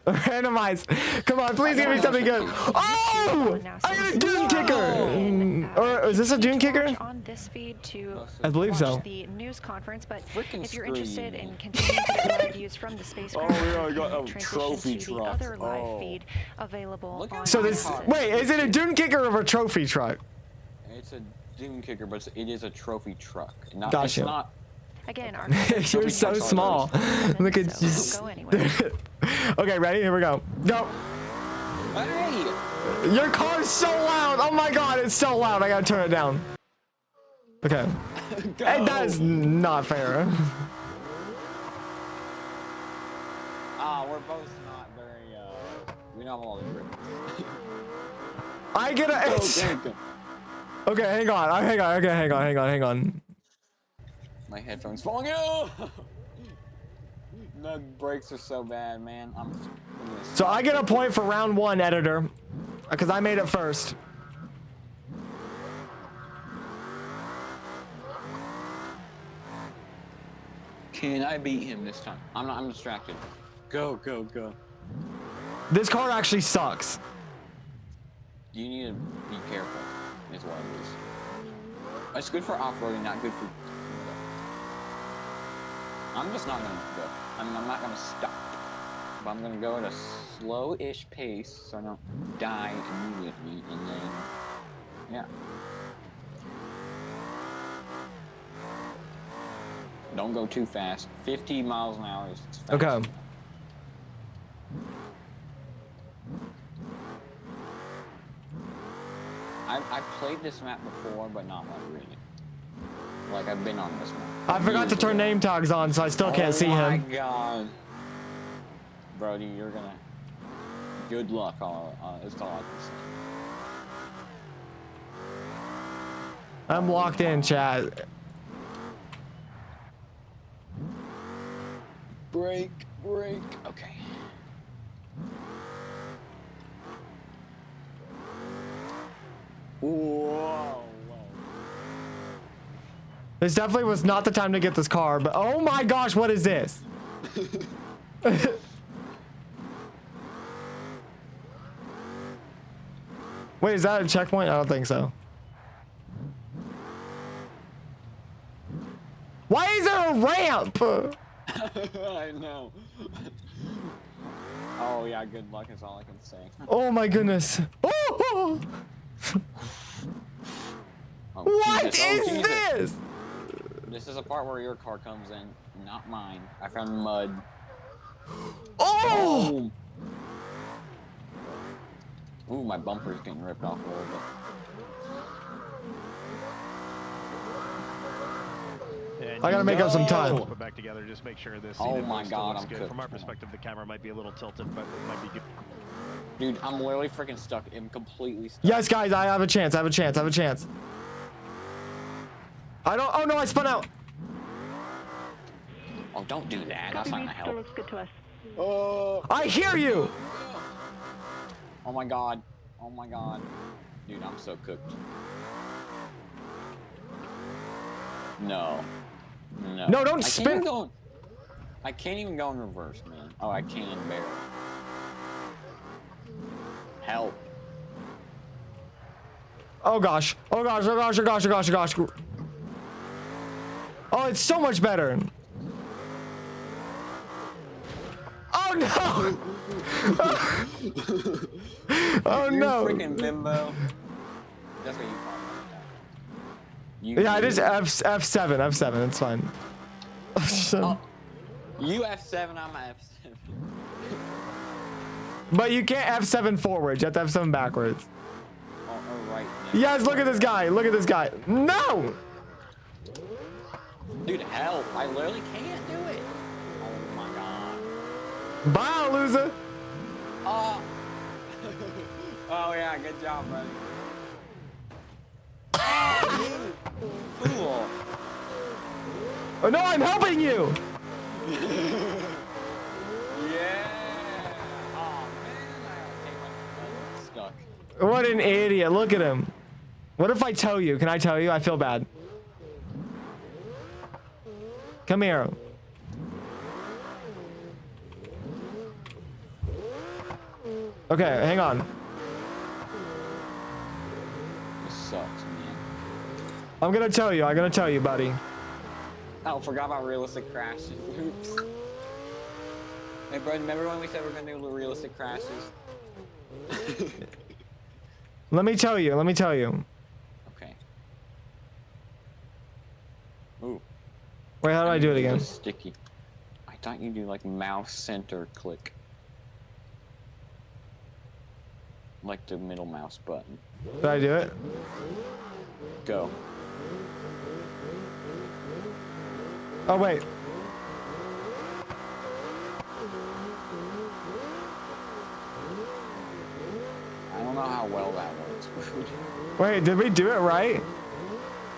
Randomize. Come on, please give me something good. Oh! I got a dune kicker! Or is this a dune kicker? On this feed to I believe watch so. the news conference, but Frickin' if you're screw interested you, in man. continuing to get live views from the spacecraft, I got a transition trophy to the truck. other live feed available on So this, wait, is it a dune kicker or a trophy truck? It's a dune kicker, but it is a trophy truck. Not, Gotcha. It's not. Again, our You're so small. Look at you. so go anywhere. Okay, ready? Here we go. Go. Hey! Your car's so loud. Oh my god, it's so loud. I gotta turn it down. Okay. Hey, that is not fair. We're both not very, we don't have all the grip. I get a. Okay, hang on. Hang on. Okay, hang on. My headphones falling out. The brakes are so bad, man. So I get a point for round 1, editor, because I made it first. Can I beat him this time? I'm distracted. Go, go, go. This car actually sucks. You need to be careful, is what it is. It's good for off-roading, not good for... I'm just not gonna go. I'm not gonna stop. But I'm gonna go at a slow-ish pace so I don't die immediately, and then... Yeah. Don't go too fast. 50 miles an hour is fast. Okay. I've played this map before, but not like really. Like, I've been on this map. I forgot to turn name tags on, so I still can't see him. Oh my god. Brody, you're gonna... Good luck, that's all I can say. I'm locked in, chat. Break. Okay. Whoa. This definitely was not the time to get this car, but oh my gosh, what is this? Wait, is that a checkpoint? I don't think so. Why is there a ramp? I know. Oh yeah, good luck is all I can say. Oh my goodness. Oh! What is this? This is a part where your car comes in, not mine. I found mud. Oh! Ooh, my bumper's getting ripped off a little bit. I gotta make up some time. Put back together, just make sure this. Oh my god, I'm good. cooked. From our perspective, the camera might be a little tilted, but it might be good. Dude, I'm literally freaking stuck. I'm completely stuck. Yes, guys, I have a chance. I have a chance. I don't. Oh no, I spun out. Oh, don't do that. That's not gonna help. Looks good to us. I hear you. Oh my god. Oh my god. Dude, I'm so cooked. No. No, don't spin. I can't even go in reverse, man. Oh, I can barely. Help. Oh gosh. Oh gosh. Oh gosh. Oh gosh. Oh gosh. Oh gosh. Oh, it's so much better. Oh no. Oh you no. freaking bimbo. That's what you call me. Yeah, it is F7. F7. It's fine. Oh, you F7, I'm F7. But you can't F7 forward. You have to F7 backwards. Oh, right. Yes, look at this guy. Look at this guy. No! Dude, help. I literally can't do it. Oh my god. Bye, loser. Oh. Oh yeah, good job, buddy. Oh, you fool. Oh, no, I'm helping you. Yeah. Oh man, I stuck. What an idiot. Look at him. What if I tell you? Can I tell you? I feel bad. Come here. Okay, hang on. This sucks, man. I'm gonna tell you. I'm gonna tell you, buddy. Oh, forgot about realistic crashes. Oops. Hey, bro, remember when we said we're gonna do realistic crashes? Let me tell you. Let me tell you. Okay. Ooh. Wait, how do I do it again? Sticky. I thought you do like mouse center click. Like the middle mouse button. Did I do it? Go. Oh, wait. I don't know how well that works. Wait, did we do it right?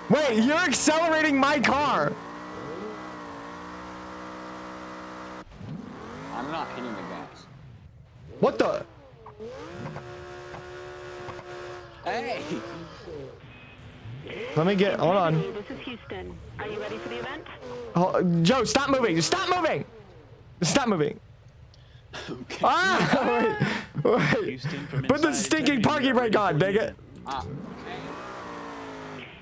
Wait, you're accelerating my car. I'm not hitting the gas. What the? Hey! Let me get, hold on. This is Houston. Are you ready for the event? Oh, Joe, stop moving. Just stop moving. Just stop moving. Okay. Ah, wait. Put the stinking parking brake on, dang it.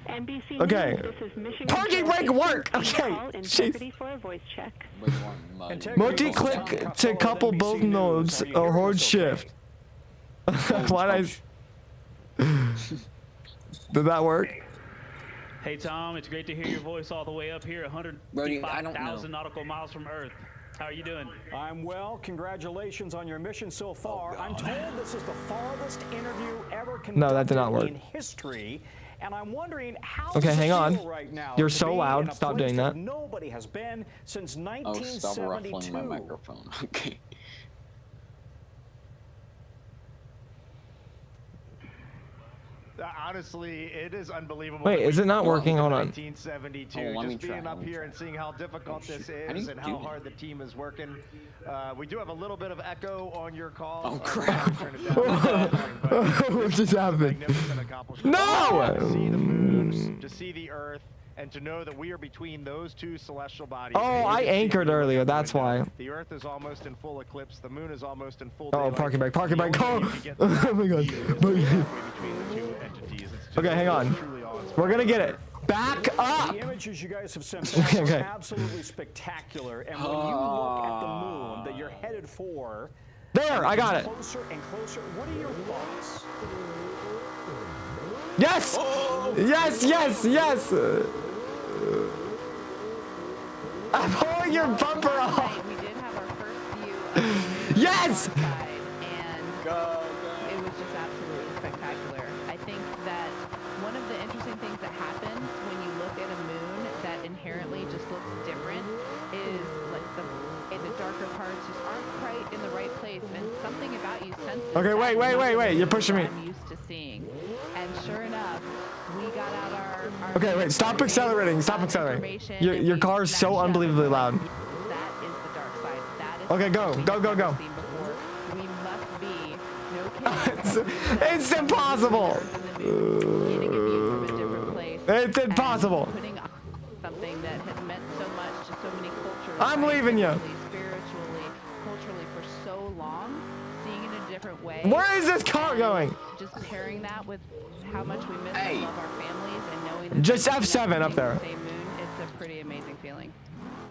NBC Okay. News, this is Michigan Parking brake work. Okay. Integrity for a voice check. Multi-click to couple both nodes or hold shift. Why'd Did that work? Hey Tom, it's great to hear your voice all the way up here, 105,000 nautical miles from Earth. How are you doing? I'm well. Congratulations on your mission so far. I'm told this is the farthest interview ever conducted No, that did not work. in history. And I'm wondering how Okay, hang on. right now You're to so be loud. in a Stop place doing that. Nobody has been since Oh, 1972. stop ruffling my microphone. Okay. Honestly, it is unbelievable. Wait, is it not working? Hold on. 1972. let me Just being try, up let me here try. and seeing how difficult this How do is you and do how that? hard the team is working. We do have a little bit of echo on your call. Oh, crap. What just happened? No! To see the No! moons, to see the Earth, and to know that we are between those two celestial bodies. Oh, And you I can see anchored when you look earlier. out the That's window, why. The Earth is almost in full eclipse. The moon is almost in full Oh, daylight. parking brake. Parking brake. The only Oh, way you can get the oh my god. view is halfway between the two entities. It's just Okay, hang on. truly awe-inspiring. We're gonna get it. Back up. The images you guys have sent back Okay. are absolutely spectacular. And when you look at the moon that you're headed for, There, I got it. closer and closer, what are your thoughts? Yes! Yes, yes, yes! I'm pulling your bumper off! We did have our first view of the moon Yes! outside, and it was just absolutely spectacular. I think that one of the interesting things that happens when you look at a moon that inherently just looks different is like the darker parts just aren't quite in the right place, and something about you senses. Okay, wait, that wait, wait, you're pushing me. I'm used to seeing, and sure enough, we got out our Okay, wait, stop accelerating, stop accelerating. Your car is so unbelievably loud. That is the dark side. That is Okay, go, go, go, go. seen before. We must be no kidding. It's impossible! Getting a view from a different place. It's impossible! And putting something that has meant so much to so many cultures. I'm leaving you. Spiritually, culturally for so long, seeing it in a different different way. Where is this car going? Just pairing that with how much we miss and love our families and knowing that Just F7 up there. the same moon, it's a pretty amazing feeling.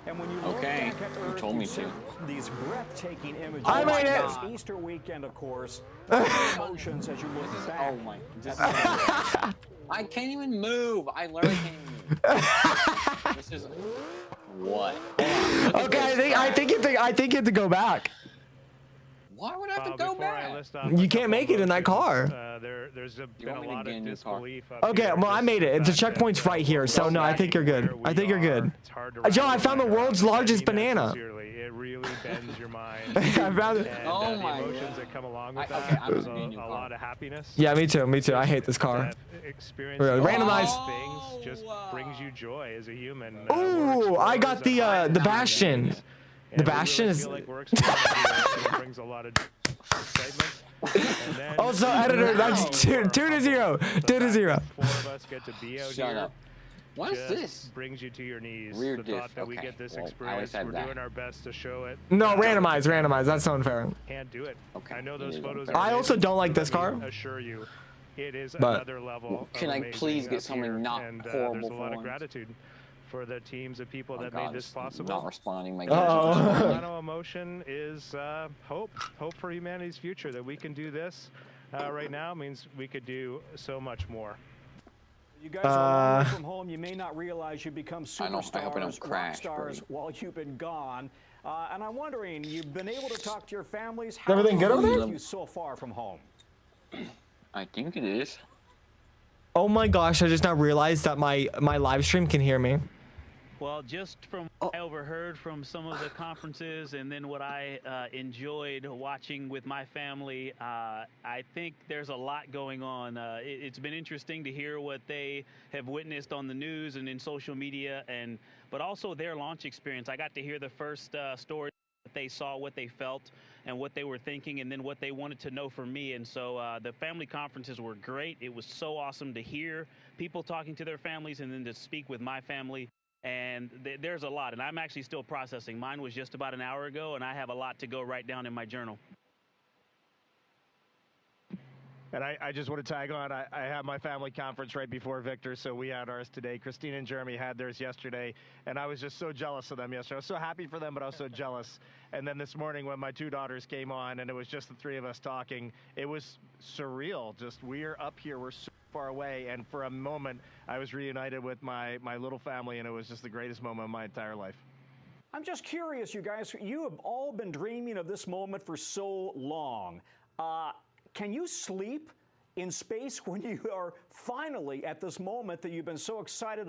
And when you look back at Earth, you told me to. These breathtaking images. I made it. This Easter weekend, of course. Emotions as you look back. Oh my! I can't even move. I literally can't even move. This is what? Okay, I think you have to go back. Why would I have to go back? You can't make it in that car. There's been a lot of disbelief. Okay, well, I made it. The checkpoint's right here, so no, I think you're good. I think you're good. Joe, I found the world's largest banana. It really bends your mind. I found it. And the emotions that come along with that. There's a lot of happiness. Yeah, me too. Me too. I hate this car. Experience randomized things just brings you joy as a human. Ooh, I got the Bastion. The Bastion is. Brings a lot of excitement. Also, editor, that's 2-0. 2-0. 4 of us get to be out Shut here. up. What is this? Brings you to your knees. Weird the thought that we okay. get this Well, experience. We're that. doing our best to show it. No, randomize. That's not unfair. Can't do it. Okay. I know those photos. I also don't like this car. Assure you, it is But another level. Can I please get something not horrible There's a lot for of once? gratitude for the teams of people that God, made this possible. Not responding. My Oh. God. The final emotion is hope for humanity's future. That we can do this right now means we could do so much more. You guys are away from home. You may not realize you become I hope I don't superstars, rock crash, stars Brady. while you've been gone. And I'm wondering, you've been able to talk to your families. How Everything good over long there? are you so far from home? I think it is. Oh my gosh, I just now realized that my live stream can hear me. Well, just from what I overheard from some of the conferences and then what I enjoyed watching with my family, I think there's a lot going on. It's been interesting to hear what they have witnessed on the news and in social media, but also their launch experience. I got to hear the first story that they saw, what they felt, and what they were thinking, and then what they wanted to know from me. And so the family conferences were great. It was so awesome to hear people talking to their families and then to speak with my family. And there's a lot, and I'm actually still processing. Mine was just about an hour ago, and I have a lot to go write down in my journal. And I just want to tag on. I had my family conference right before Victor, so we had ours today. Christina and Jeremy had theirs yesterday, and I was just so jealous of them yesterday. I was so happy for them, but I was so jealous. And then this morning when my 2 daughters came on, and it was just the 3 of us talking, it was surreal. Just we're up here, we're so far away, and for a moment, I was reunited with my little family, and it was just the greatest moment of my entire life. I'm just curious, you guys. You have all been dreaming of this moment for so long. Can you sleep in space when you are finally at this moment that you've been so excited